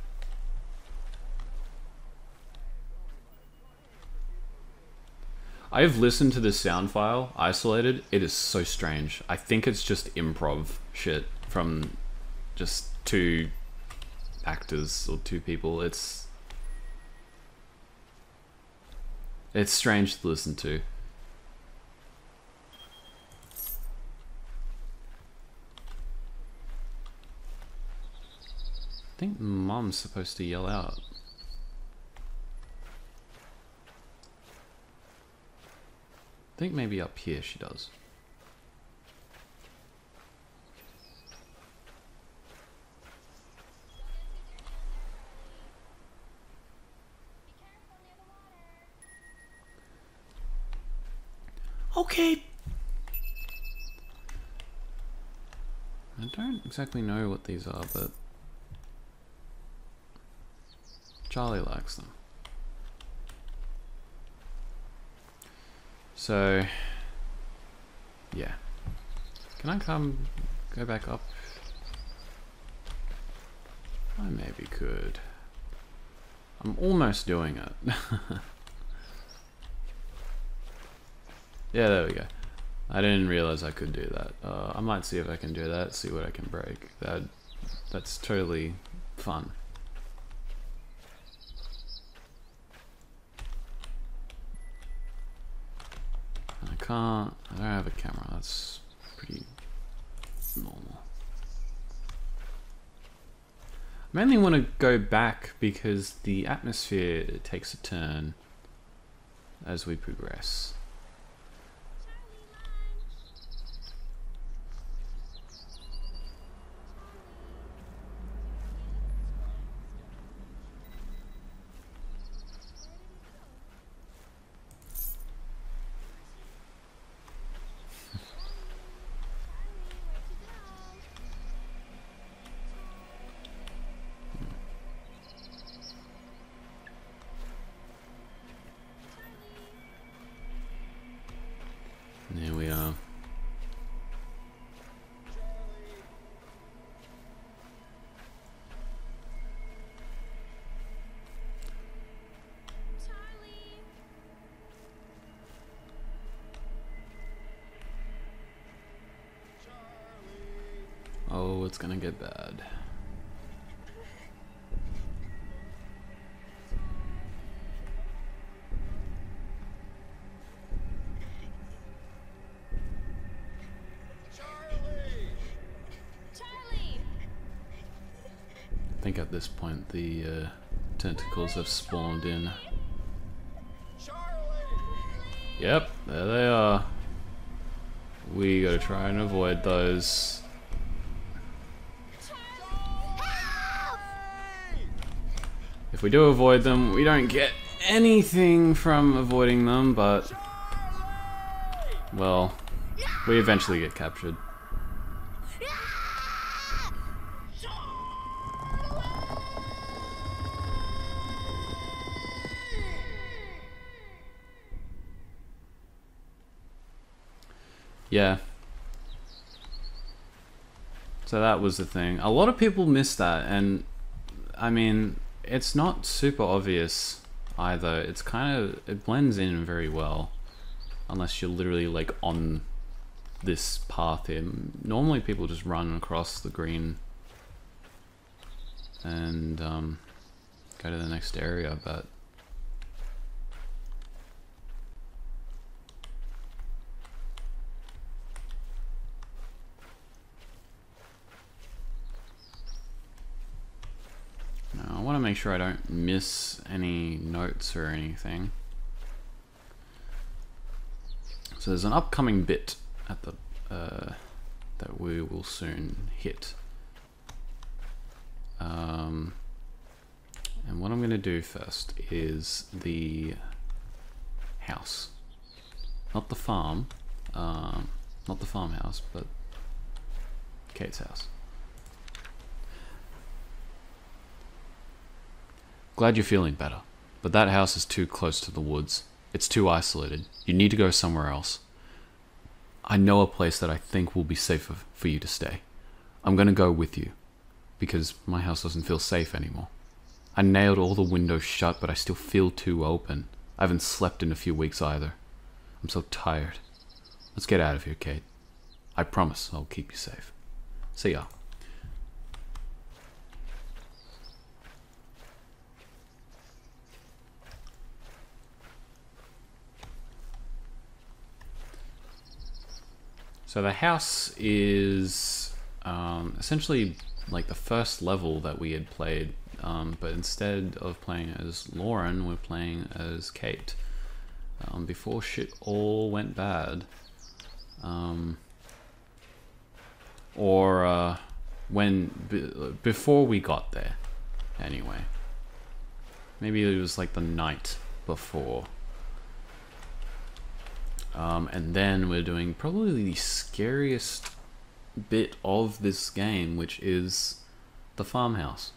I have listened to this sound file, isolated. It is so strange. I think it's just improv shit from just two actors or two people. It's strange to listen to. I think Mom's supposed to yell out. I think maybe up here she does. Okay. I don't exactly know what these are, but Charlie likes them. So, yeah. Can I go back up? I maybe could. I'm almost doing it. Yeah, there we go. I didn't realize I could do that. I might see if I can do that, see what I can break. That's totally fun. I don't have a camera, that's pretty normal. I mainly want to go back because the atmosphere takes a turn as we progress. There we are. Oh, it's gonna get bad. I think at this point the tentacles have spawned in. Yep, there they are. We gotta try and avoid those. If we do avoid them, we don't get anything from avoiding them, but well, we eventually get captured. Yeah. So that was the thing. A lot of people miss that, and I mean, it's not super obvious either. It's it blends in very well, unless you're literally like on this path here. Normally people just run across the green and go to the next area, but I want to make sure I don't miss any notes or anything. So there's an upcoming bit at the that we will soon hit. And what I'm going to do first is the house, not the farm, not the farmhouse, but Kate's house. Glad you're feeling better, but that house is too close to the woods. It's too isolated. You need to go somewhere else. I know a place that I think will be safer for you to stay. I'm gonna go with you, because my house doesn't feel safe anymore. I nailed all the windows shut, but I still feel too open. I haven't slept in a few weeks either. I'm so tired. Let's get out of here, Kate. I promise I'll keep you safe. See ya. So the house is essentially like the first level that we had played, but instead of playing as Lauren, we're playing as Kate. Before shit all went bad. Before we got there, anyway. Maybe it was like the night before. And then we're doing probably the scariest bit of this game, which is the farmhouse.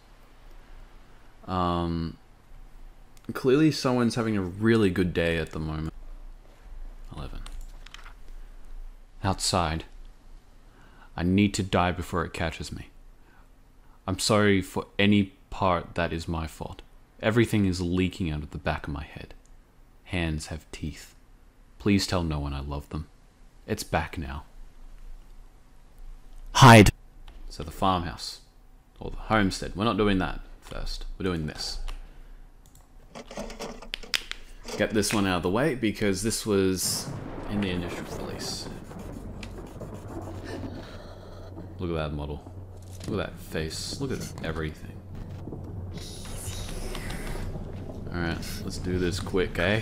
Clearly someone's having a really good day at the moment. 11. Outside. I need to die before it catches me. I'm sorry for any part that is my fault. Everything is leaking out of the back of my head. Hands have teeth. Please tell no one I love them. It's back now. Hide. So the farmhouse. Or the homestead. We're not doing that first. We're doing this. Get this one out of the way because this was in the initial release. Look at that model. Look at that face. Look at everything. Alright, let's do this quick, eh?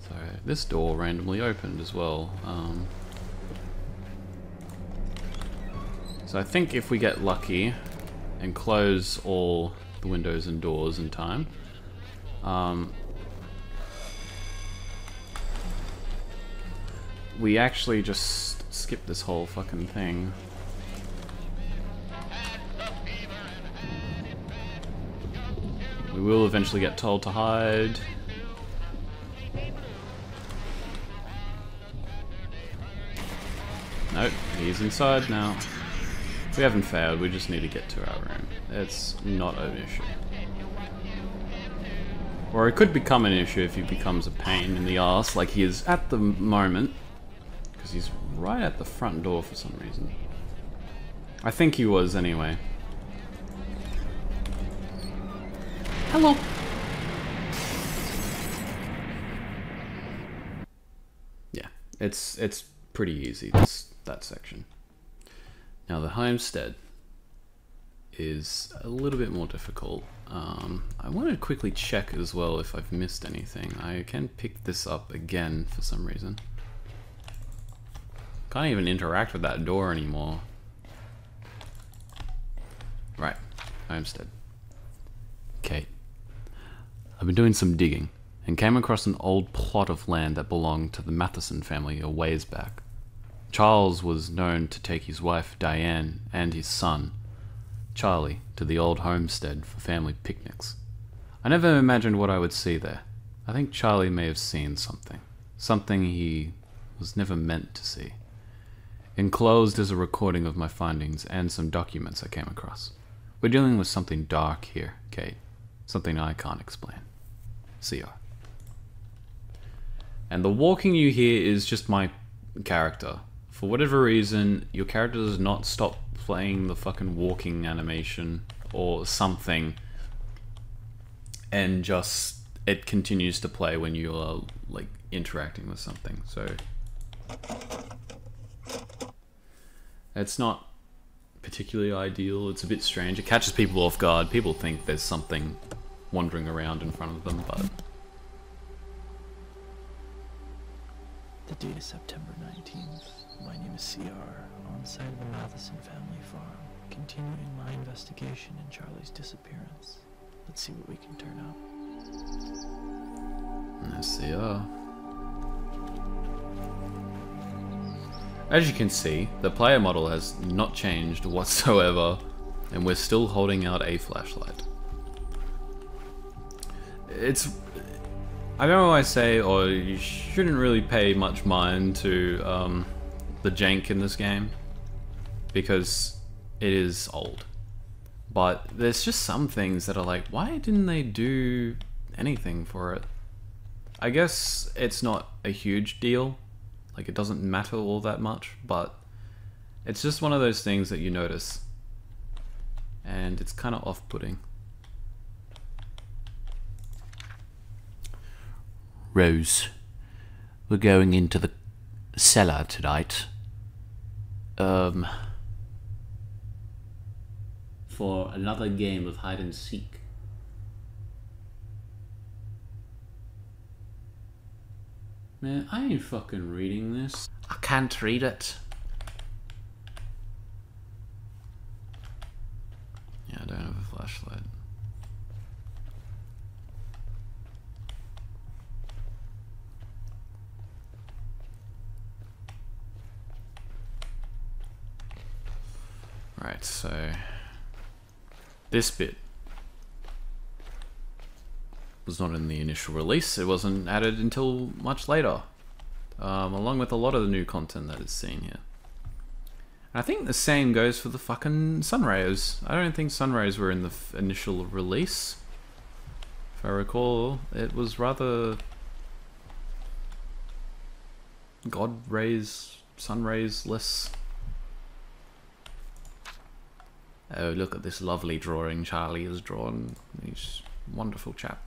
So, this door randomly opened as well. So I think if we get lucky and close all the windows and doors in time, we actually just skip this whole fucking thing. We will eventually get told to hide. Nope, he's inside now. We haven't failed, we just need to get to our room. It's not an issue. Or it could become an issue if he becomes a pain in the ass like he is at the moment. Because he's right at the front door for some reason. I think he was anyway. Hello! Yeah, it's pretty easy, that section. Now the homestead is a little bit more difficult. I want to quickly check as well if I've missed anything. I can pick this up again for some reason. Can't even interact with that door anymore. Right, homestead. Kate. I've been doing some digging and came across an old plot of land that belonged to the Matheson family a ways back. Charles was known to take his wife Diane and his son, Charlie, to the old homestead for family picnics. I never imagined what I would see there. I think Charlie may have seen something. Something he was never meant to see. Enclosed is a recording of my findings and some documents I came across. We're dealing with something dark here, Kate. Something I can't explain. CR. And the walking you hear is just my character. For whatever reason, your character does not stop playing the fucking walking animation or something, and just it continues to play when you are like interacting with something. So it's not particularly ideal. It's a bit strange. It catches people off guard. People think there's something wandering around in front of them, but The date is September 19th. My name is CR, on site of the Matheson family farm, continuing my investigation in Charlie's disappearance. Let's see what we can turn up. Yes, they are. As you can see, the player model has not changed whatsoever, and we're still holding out a flashlight. I don't know what I say, or you shouldn't really pay much mind to the jank in this game, because it is old. But there's just some things that are like, why didn't they do anything for it? I guess it's not a huge deal, like it doesn't matter all that much, but it's just one of those things that you notice, and it's kind of off-putting. Rose, we're going into the cellar tonight. For another game of hide and seek. Man, I ain't fucking reading this. I can't read it. Yeah, I don't have a flashlight. Right, so this bit was not in the initial release. It wasn't added until much later. along with a lot of the new content that is seen here. I think the same goes for the fucking Sunrays. I don't think Sunrays were in the initial release. If I recall, it was rather God rays, sun rays less. Oh, look at this lovely drawing Charlie has drawn. He's a wonderful chap.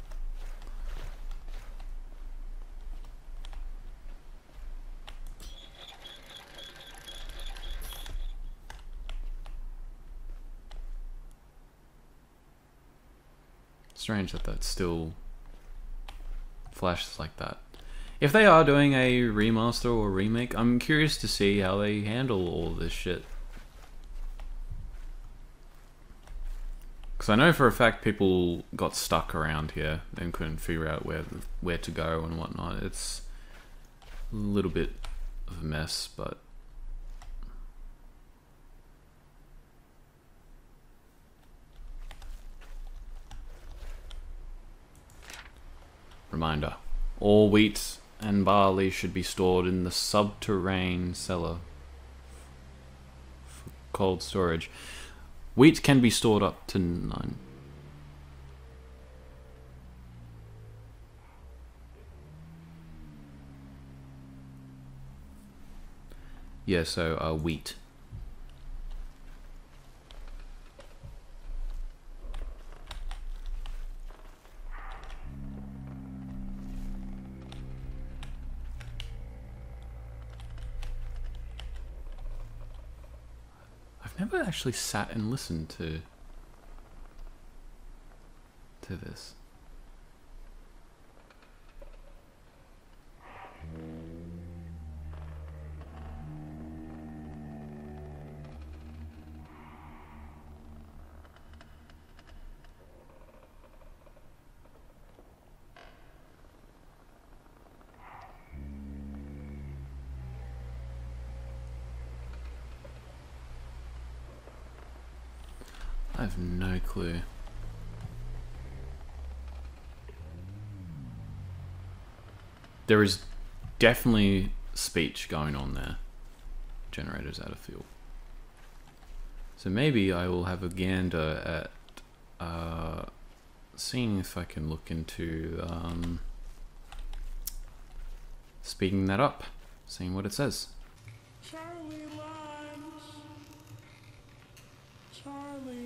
Strange that that still flashes like that. If they are doing a remaster or remake, I'm curious to see how they handle all this shit. Because I know for a fact people got stuck around here and couldn't figure out where to go and whatnot. It's a little bit of a mess, but reminder, all wheat and barley should be stored in the subterranean cellar for cold storage. Wheat can be stored up to 9. Yeah, so wheat. Never actually sat and listened to this. I have no clue. There is definitely speech going on there. Generators out of fuel. So maybe I will have a gander at seeing if I can look into speeding that up, seeing what it says. Charlie Lunch. Charlie.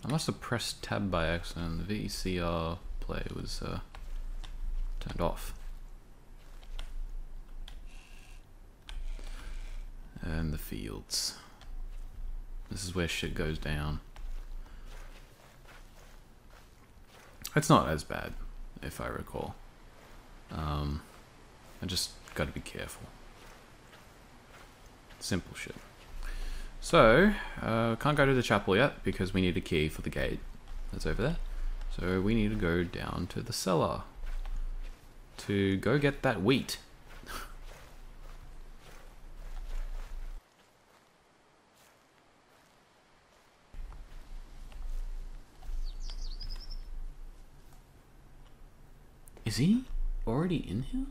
I must have pressed tab by accident. The VCR play was turned off. And the fields. This is where shit goes down. It's not as bad, if I recall. I just gotta be careful. Simple shit. So, can't go to the chapel yet because we need a key for the gate that's over there. So we need to go down to the cellar to go get that wheat. Is he already in here?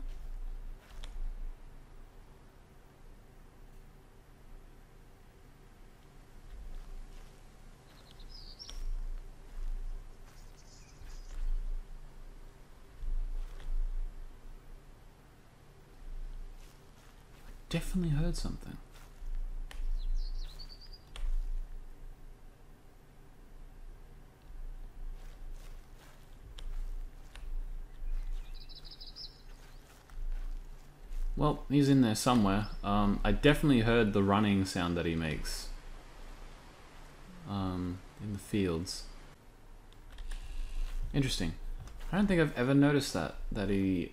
Definitely heard something. Well, he's in there somewhere. I definitely heard the running sound that he makes in the fields. Interesting. I don't think I've ever noticed that he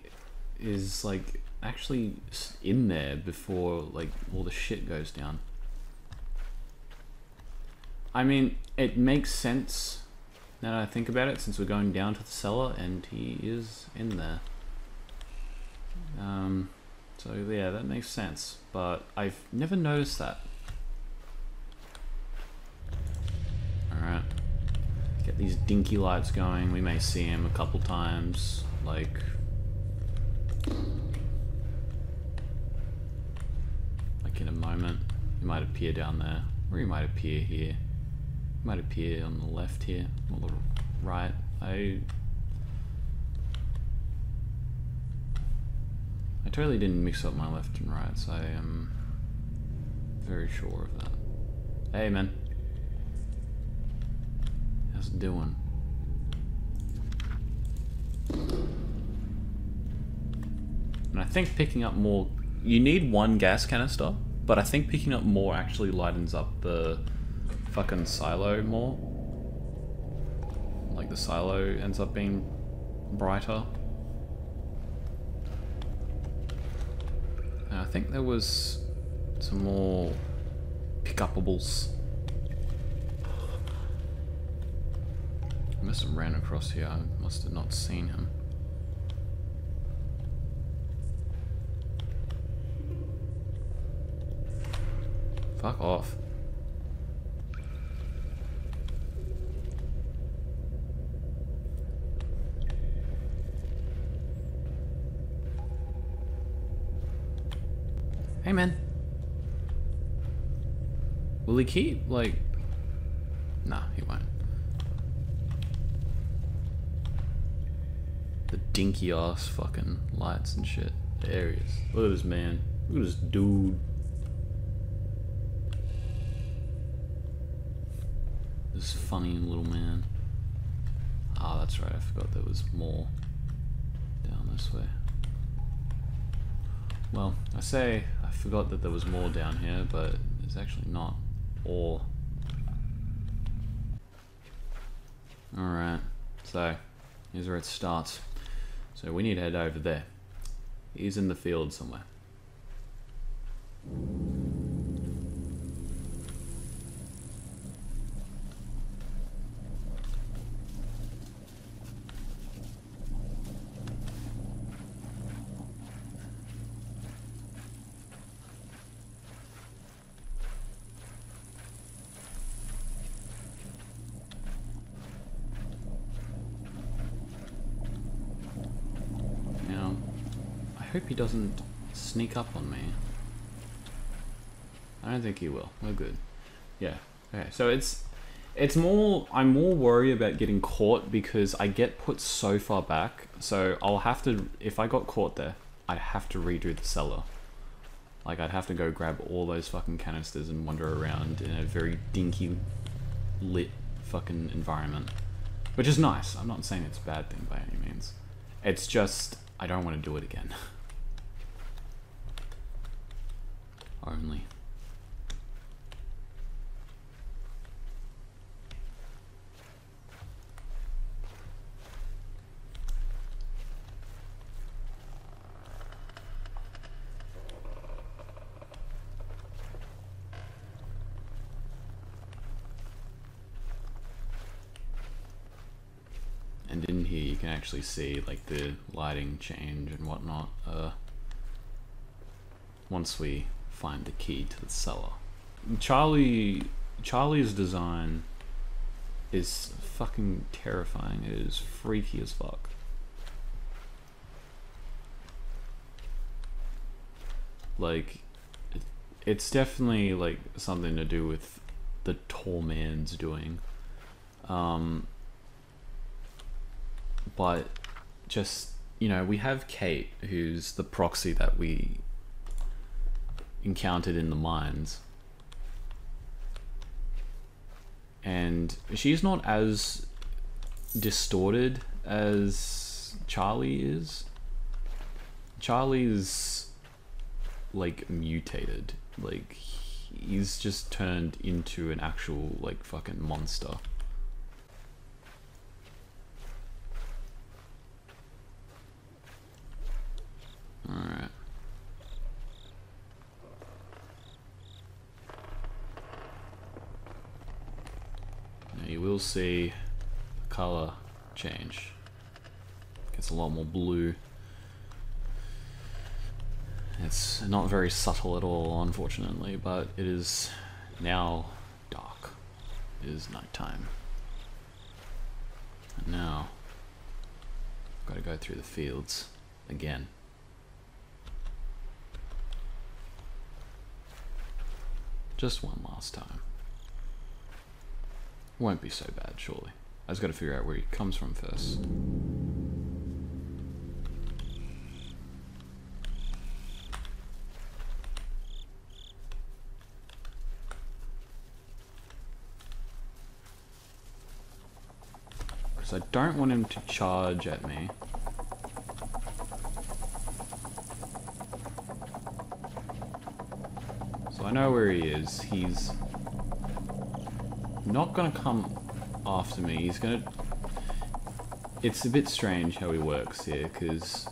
is like actually in there before like all the shit goes down. I mean, it makes sense now that I think about it, since we're going down to the cellar and he is in there. So yeah, that makes sense, but I've never noticed that. these dinky lights going. We may see him a couple times, like in a moment. He might appear down there, or he might appear here. He might appear on the left here, or the right. I totally didn't mix up my left and right, so I am very sure of that. Hey man, how's it doing? And I think picking up more, you need one gas canister, but I think picking up more actually lightens up the fucking silo more. Like the silo ends up being brighter. And I think there was some more pick-upables. I must have ran across here, I must have not seen him. Fuck off. Hey man. Will he keep, like... Nah, he won't. The dinky ass fucking lights and shit. There he is. Look at this man. Look at this dude. This funny little man. Ah, oh, that's right, I forgot there was more down this way. Well, I say I forgot that there was more down here, but there's actually not. Or... Alright, so here's where it starts. So we need to head over there. He's in the field somewhere. I hope he doesn't sneak up on me. I don't think he will. We're good. Yeah. Okay. So it's more. I'm more worried about getting caught because I get put so far back. So I'll have to. If I got caught there, I'd have to redo the cellar. Like I'd have to go grab all those fucking canisters and wander around in a very dinky, lit fucking environment, which is nice. I'm not saying it's a bad thing by any means. It's just I don't want to do it again. Only. And in here you can actually see like the lighting change and whatnot once we find the key to the cellar. Charlie's design is fucking terrifying. It is freaky as fuck. Like it's definitely like something to do with the tall man's doing. But just, you know, we have Kate, who's the proxy that we encountered in the mines. And she's not as distorted as Charlie is. Charlie's like mutated. Like he's just turned into an actual like fucking monster. Alright. Now you will see the color change. Gets a lot more blue. It's not very subtle at all, unfortunately, but it is now dark. It is nighttime. And now, got to go through the fields again. Just one last time. Won't be so bad, surely. I just got to figure out where he comes from first. Because I don't want him to charge at me. So I know where he is. He's not gonna come after me. He's gonna... It's a bit strange how he works here, because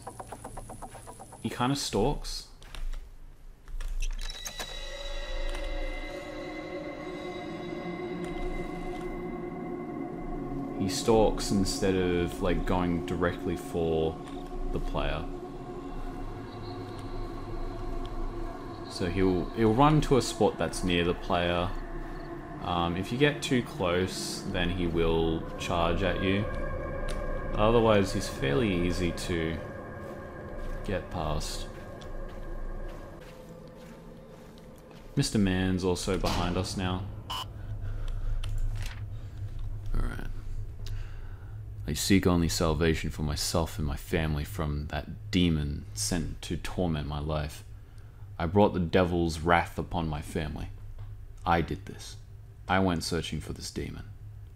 he kind of stalks. He stalks instead of like going directly for the player. So he'll run to a spot that's near the player. If you get too close, then he will charge at you. Otherwise, he's fairly easy to get past. Mr. Man's also behind us now. Alright. I seek only salvation for myself and my family from that demon sent to torment my life. I brought the devil's wrath upon my family. I did this. I went searching for this demon.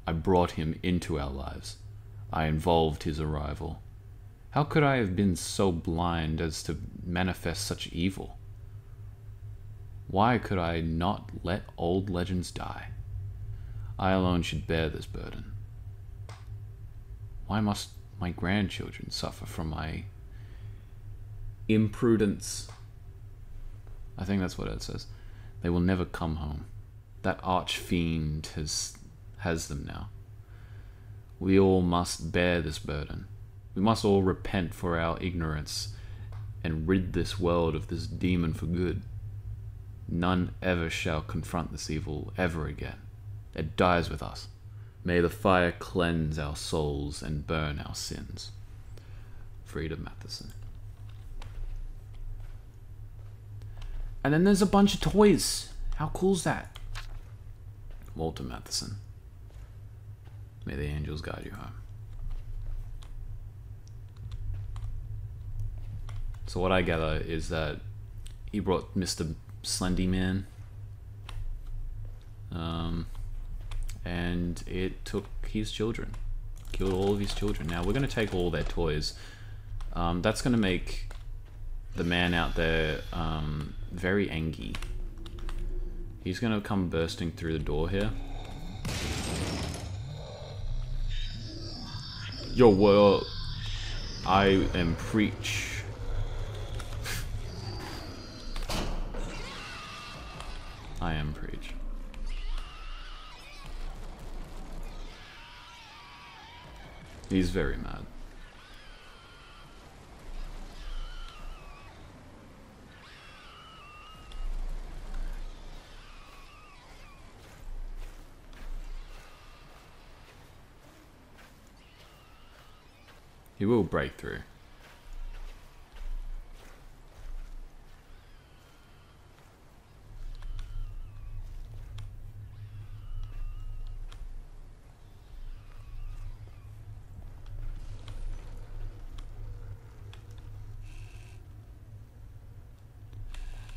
I brought him into our lives. I involved his arrival. How could I have been so blind as to manifest such evil? Why could I not let old legends die? I alone should bear this burden. Why must my grandchildren suffer from my imprudence? I think that's what it says. They will never come home. That arch-fiend has them now. We all must bear this burden. We must all repent for our ignorance and rid this world of this demon for good. None ever shall confront this evil ever again. It dies with us. May the fire cleanse our souls and burn our sins. Frida Matheson. And then there's a bunch of toys. How cool's that? Walter Matheson. May the angels guide you home. So what I gather is that he brought Mr. Slendy Man. And it took his children. Killed all of his children. Now we're going to take all their toys. That's going to make the man out there very angry. He's going to come bursting through the door here. Yo, well, I am preach. I am preach. He's very mad. He will break through.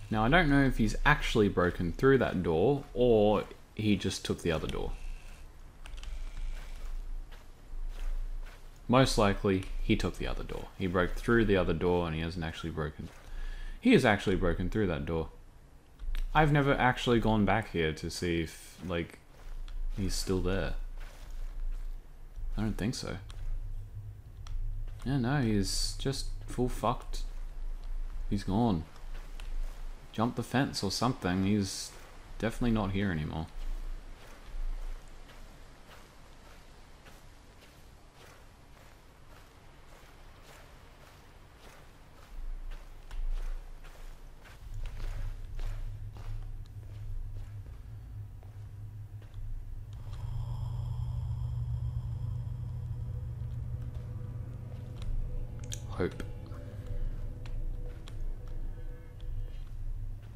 Now I don't know if he's actually broken through that door or he just took the other door. Most likely, he took the other door. He broke through the other door and he hasn't actually broken... He has actually broken through that door. I've never actually gone back here to see if, like, he's still there. I don't think so. Yeah, no, he's just full fucked. He's gone. Jumped the fence or something. He's definitely not here anymore. hope.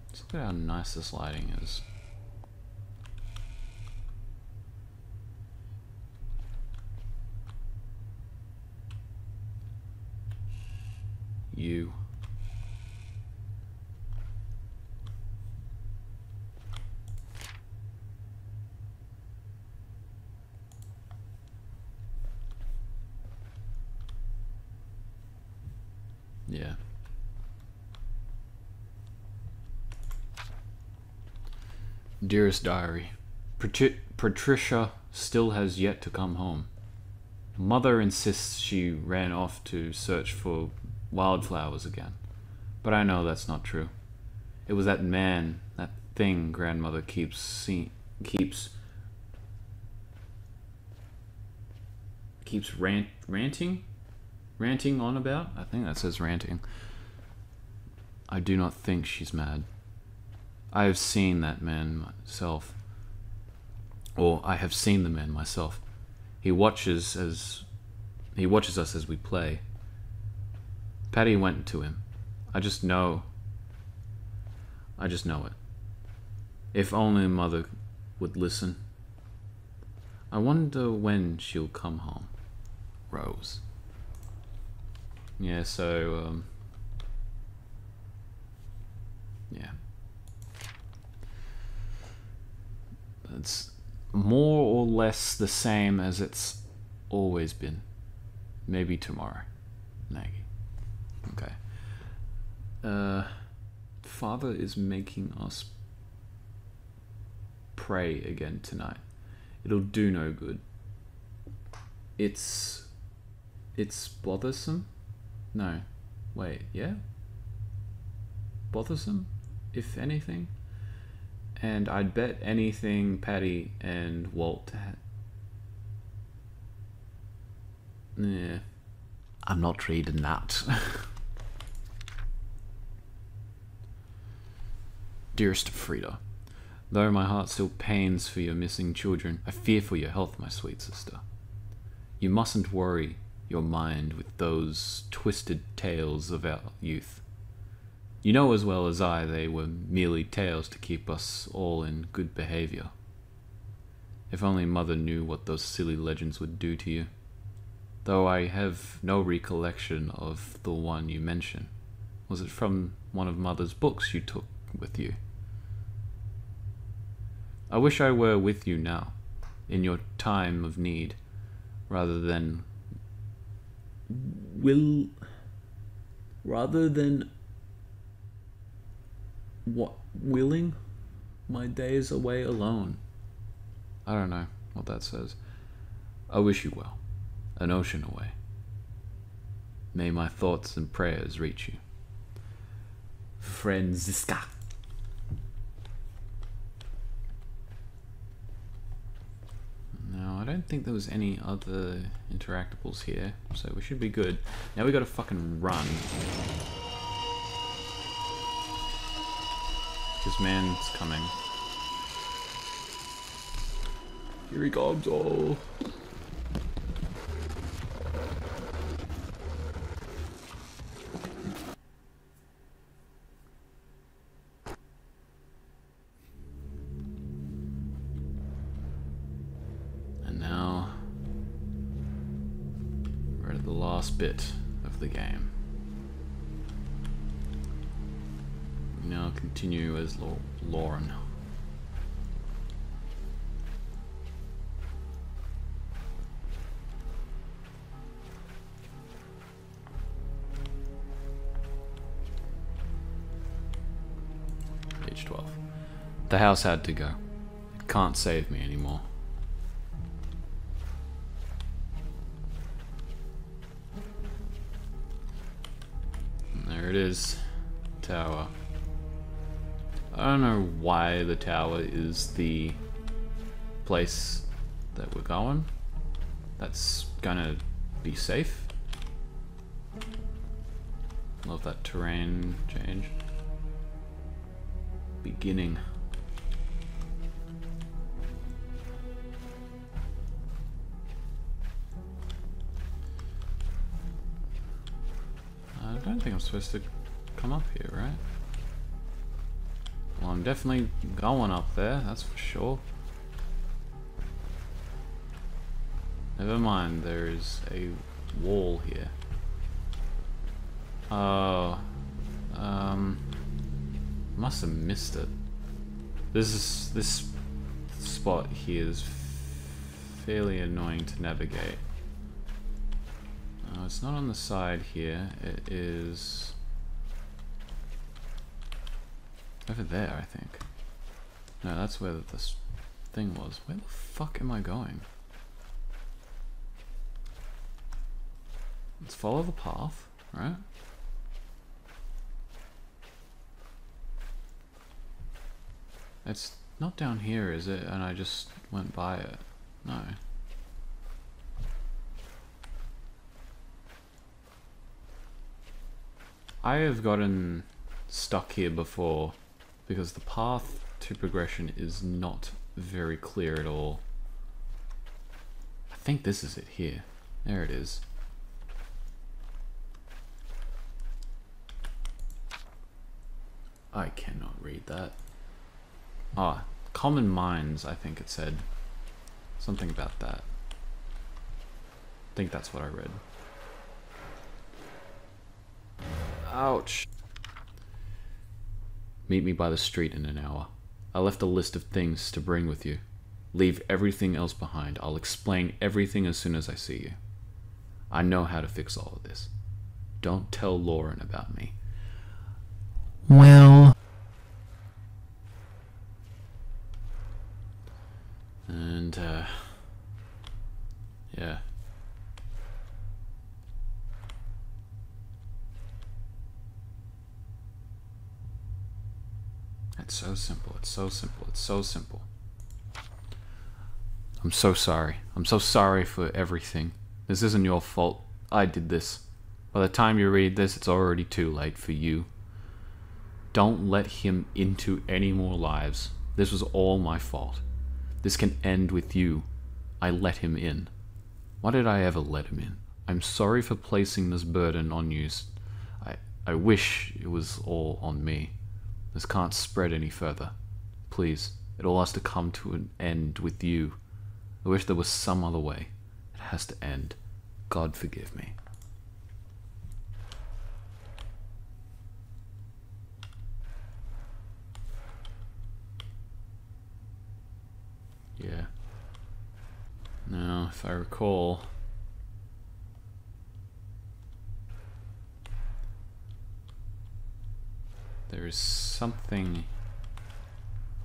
Let's look at how nice this lighting is. You. Yeah. Dearest diary, Patricia still has yet to come home. Mother insists she ran off to search for wildflowers again, but I know that's not true. It was that man, that thing grandmother keeps ranting on about. I think that says ranting. I do not think she's mad. I have seen that man myself. Or I have seen the man myself. He watches us as we play. Patty went to him. I just know it. If only Mother would listen. I wonder when she'll come home. Rose. Yeah, so, yeah. It's more or less the same as it's always been. Maybe tomorrow. Maggie. Okay. Father is making us pray again tonight. It'll do no good. It's bothersome? No. Wait, yeah? Bothersome, if anything? And I'd bet anything Patty and Walt had. Yeah. I'm not reading that. Dearest Frida, though my heart still pains for your missing children, I fear for your health, my sweet sister. You mustn't worry your mind with those twisted tales of our youth. You know as well as I they were merely tales to keep us all in good behavior. If only Mother knew what those silly legends would do to you. Though I have no recollection of the one you mention. Was it from one of Mother's books you took with you? I wish I were with you now, in your time of need, rather than willing my days away alone. I don't know what that says. I wish you well, an ocean away. May my thoughts and prayers reach you. Franziska. No, I don't think there was any other interactables here, so we should be good. Now we gotta fucking run. This man's coming. Here he comes, oh. And now we're at the last bit of the game. We now continue as Lauren. Page 12. The house had to go. It can't save me anymore. And there it is. Tower. I don't know why the tower is the place that we're going. That's gonna be safe. Love that terrain change. Beginning. don't think I'm supposed to come up here, right? Well, I'm definitely going up there, that's for sure. Never mind, there is a wall here. Oh, must have missed it. This spot here is fairly annoying to navigate. It's not on the side here. It is over there, I think. No, that's where this thing was. Where the fuck am I going? Let's follow the path, right? It's not down here, is it? And I just went by it. No. I have gotten stuck here before because the path to progression is not very clear at all. I think this is it here. There it is. I cannot read that. Ah, common minds, I think it said. Something about that. I think that's what I read. Ouch. Meet me by the street in an hour. I left a list of things to bring with you. Leave everything else behind. I'll explain everything as soon as I see you. I know how to fix all of this. Don't tell Lauren about me. Well... And, yeah. It's so simple, it's so simple, it's so simple. I'm so sorry. I'm so sorry for everything. This isn't your fault. I did this. By the time you read this, it's already too late for you. Don't let him into any more lives. This was all my fault. This can end with you. I let him in. Why did I ever let him in? I'm sorry for placing this burden on you. I wish it was all on me. This can't spread any further. Please, it all has to come to an end with you. I wish there was some other way. It has to end. God forgive me. Yeah. Now, if I recall... there is something...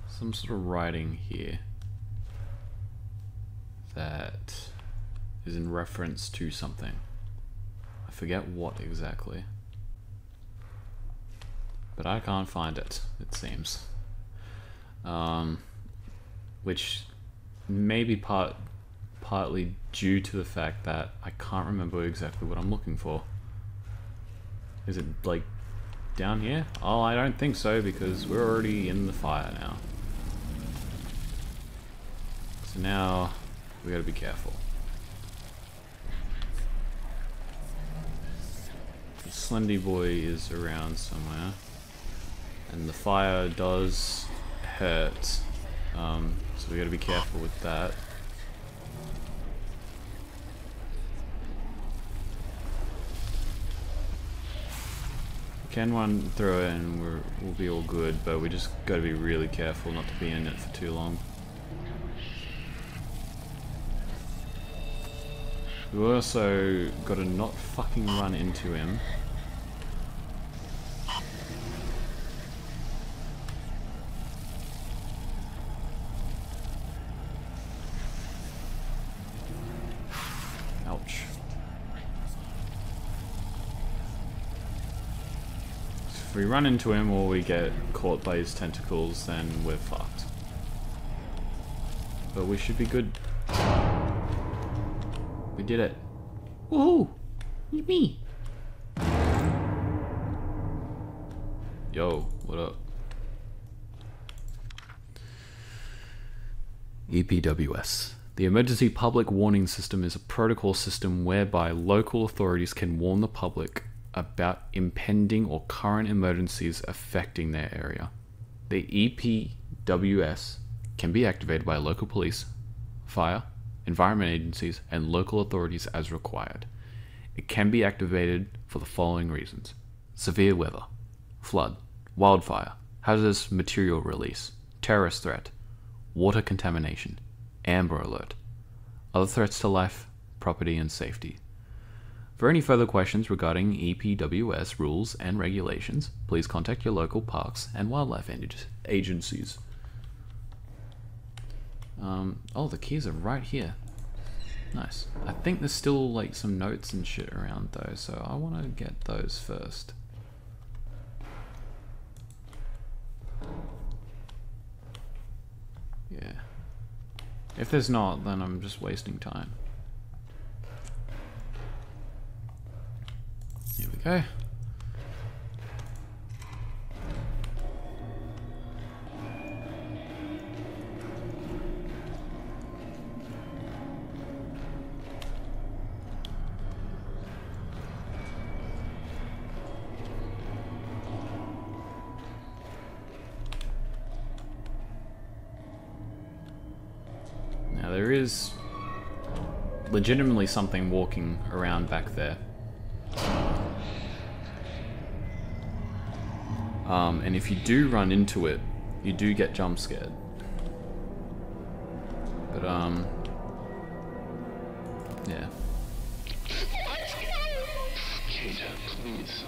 some sort of writing here that is in reference to something. I forget what exactly. But I can't find it, it seems. Which may be partly due to the fact that I can't remember exactly what I'm looking for. Is it like down here? Oh, I don't think so, because we're already in the fire now. So now we gotta be careful. The Slendy boy is around somewhere, and the fire does hurt. So we gotta be careful with that. We can run through it and we'll be all good, but we just gotta be really careful not to be in it for too long. We also gotta not fucking run into him. Ouch. If we run into him or we get caught by his tentacles, then we're fucked. But we should be good. We did it. Woohoo! Me! Yo, what up? EPWS. The Emergency Public Warning System is a protocol system whereby local authorities can warn the public about impending or current emergencies affecting their area. The EPWS can be activated by local police, fire, environment agencies, and local authorities as required. It can be activated for the following reasons: severe weather, flood, wildfire, hazardous material release, terrorist threat, water contamination, amber alert, other threats to life, property, and safety. For any further questions regarding EPWS rules and regulations, please contact your local parks and wildlife agencies. Oh, the keys are right here. Nice. I think there's still like some notes and shit around though, so I want to get those first. Yeah. If there's not, then I'm just wasting time. Here we go. Now there is legitimately something walking around back there. And if you do run into it, you do get jump scared. But yeah. Jada, please.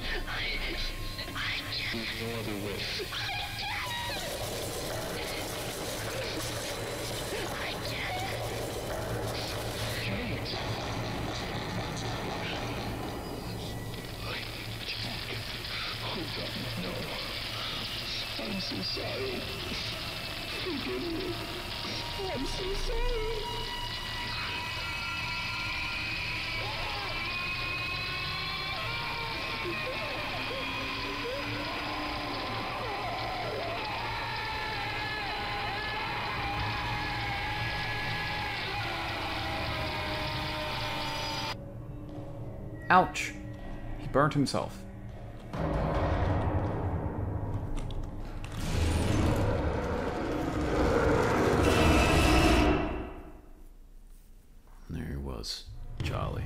There's no other way. I'm so sorry. Forgive me. I'm so sorry. Ouch! He burnt himself. There he was, Charlie.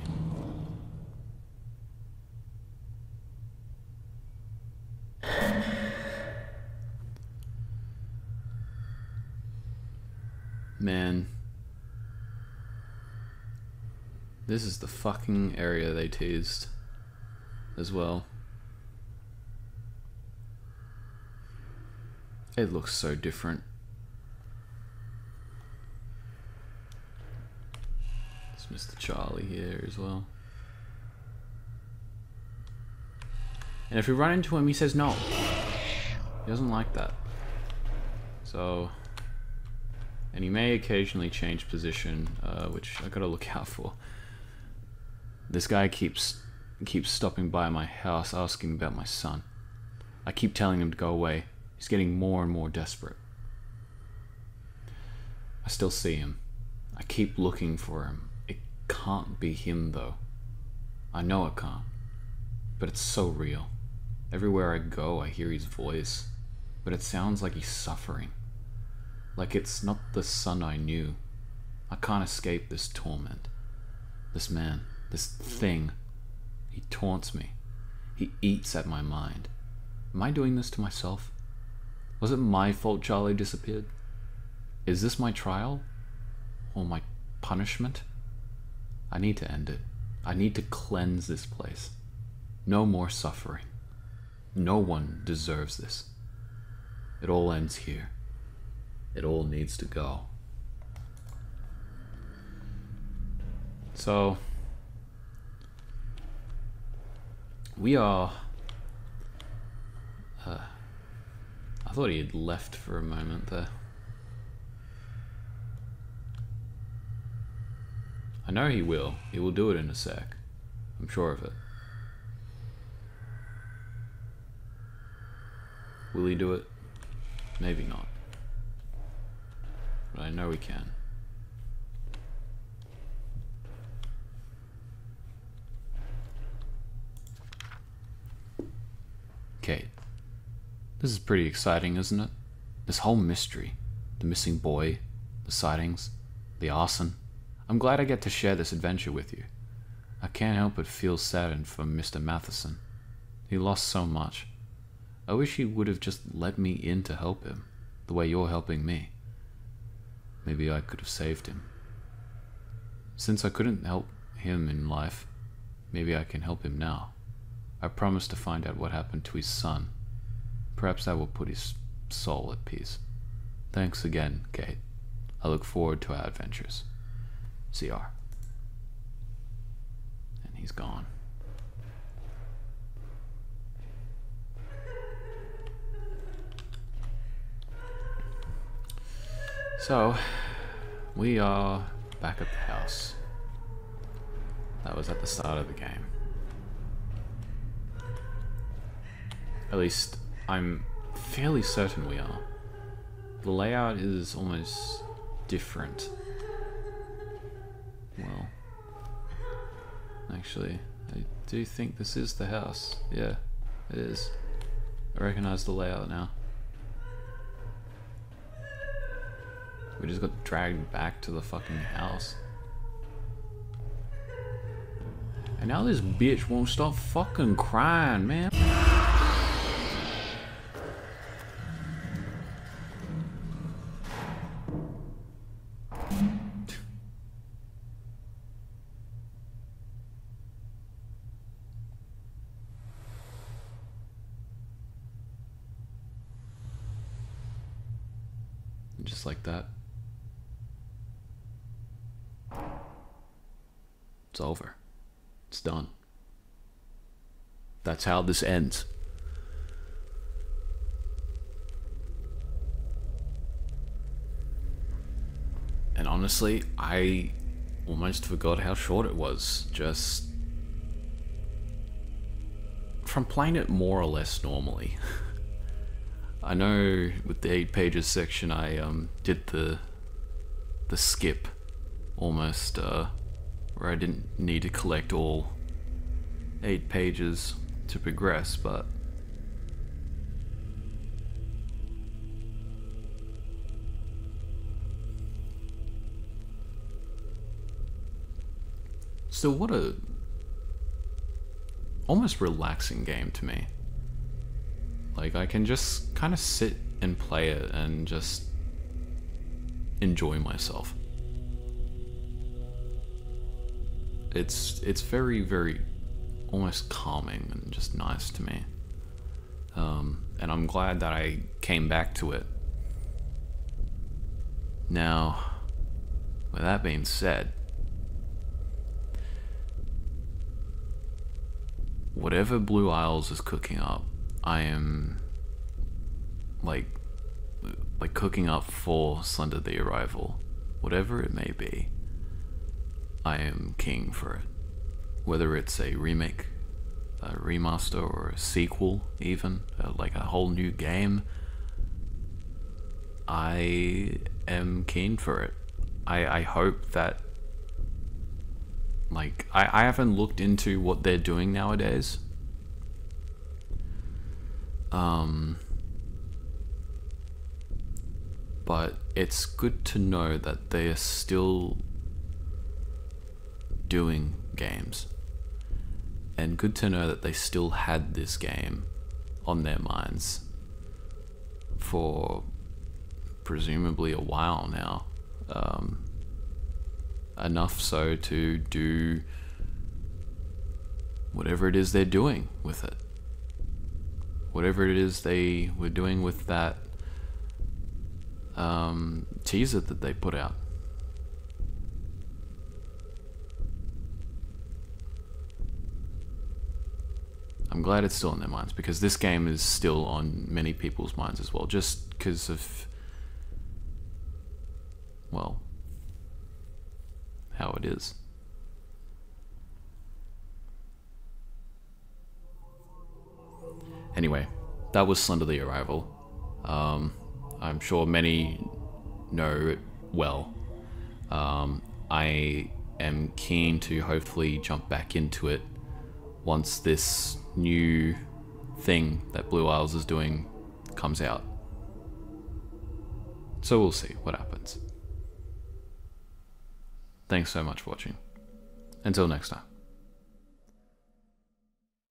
Man. This is the fucking area they teased as well. It looks so different. There's Mr. Charlie here as well. And if we run into him, he says no. He doesn't like that. So... And he may occasionally change position, which I gotta look out for. This guy keeps stopping by my house asking about my son. I keep telling him to go away. He's getting more and more desperate. I still see him. I keep looking for him. It can't be him though. I know it can't. But it's so real. Everywhere I go, I hear his voice. But it sounds like he's suffering. Like it's not the son I knew. I can't escape this torment. This man. This thing. He taunts me. He eats at my mind. Am I doing this to myself? Was it my fault Charlie disappeared? Is this my trial? Or my punishment? I need to end it. I need to cleanse this place. No more suffering. No one deserves this. It all ends here. It all needs to go. So... we are... I thought he had left for a moment there. I know he will. He will do it in a sec. I'm sure of it. Will he do it? Maybe not. But I know he can. This is pretty exciting, isn't it? This whole mystery. The missing boy, the sightings, the arson. I'm glad I get to share this adventure with you. I can't help but feel saddened for Mr. Matheson. He lost so much. I wish he would have just let me in to help him, the way you're helping me. Maybe I could have saved him. Since I couldn't help him in life, maybe I can help him now. I promise to find out what happened to his son. Perhaps that will put his soul at peace. Thanks again, Kate. I look forward to our adventures. CR. And he's gone. So, we are back at the house. That was at the start of the game. At least, I'm fairly certain we are. The layout is almost different. Well, actually, I do think this is the house. Yeah, it is. I recognize the layout now. We just got dragged back to the fucking house. And now this bitch won't stop fucking crying, man. Just like that. It's over. It's done. That's how this ends. And honestly, I almost forgot how short it was. Just from playing it more or less normally. I know with the 8 pages section I did the skip almost where I didn't need to collect all 8 pages to progress, but still, what a almost relaxing game to me. Like, I can just kind of sit and play it and just enjoy myself. It's very, very almost calming and just nice to me. And I'm glad that I came back to it. Now, with that being said, whatever Blue Isles is cooking up, I am like cooking up for Slender the Arrival. Whatever it may be, I am keen for it. Whether it's a remake, a remaster, or a sequel even, like a whole new game, I am keen for it. I hope that, like, I haven't looked into what they're doing nowadays. But it's good to know that they are still doing games, and good to know that they still had this game on their minds for presumably a while now, enough so to do whatever it is they're doing with it, whatever it is they were doing with that teaser that they put out. I'm glad it's still in their minds, because this game is still on many people's minds as well, just because of, well, how it is. Anyway, that was Slender the Arrival. I'm sure many know it well. I am keen to hopefully jump back into it once this new thing that Blue Isles is doing comes out. So we'll see what happens. Thanks so much for watching. Until next time.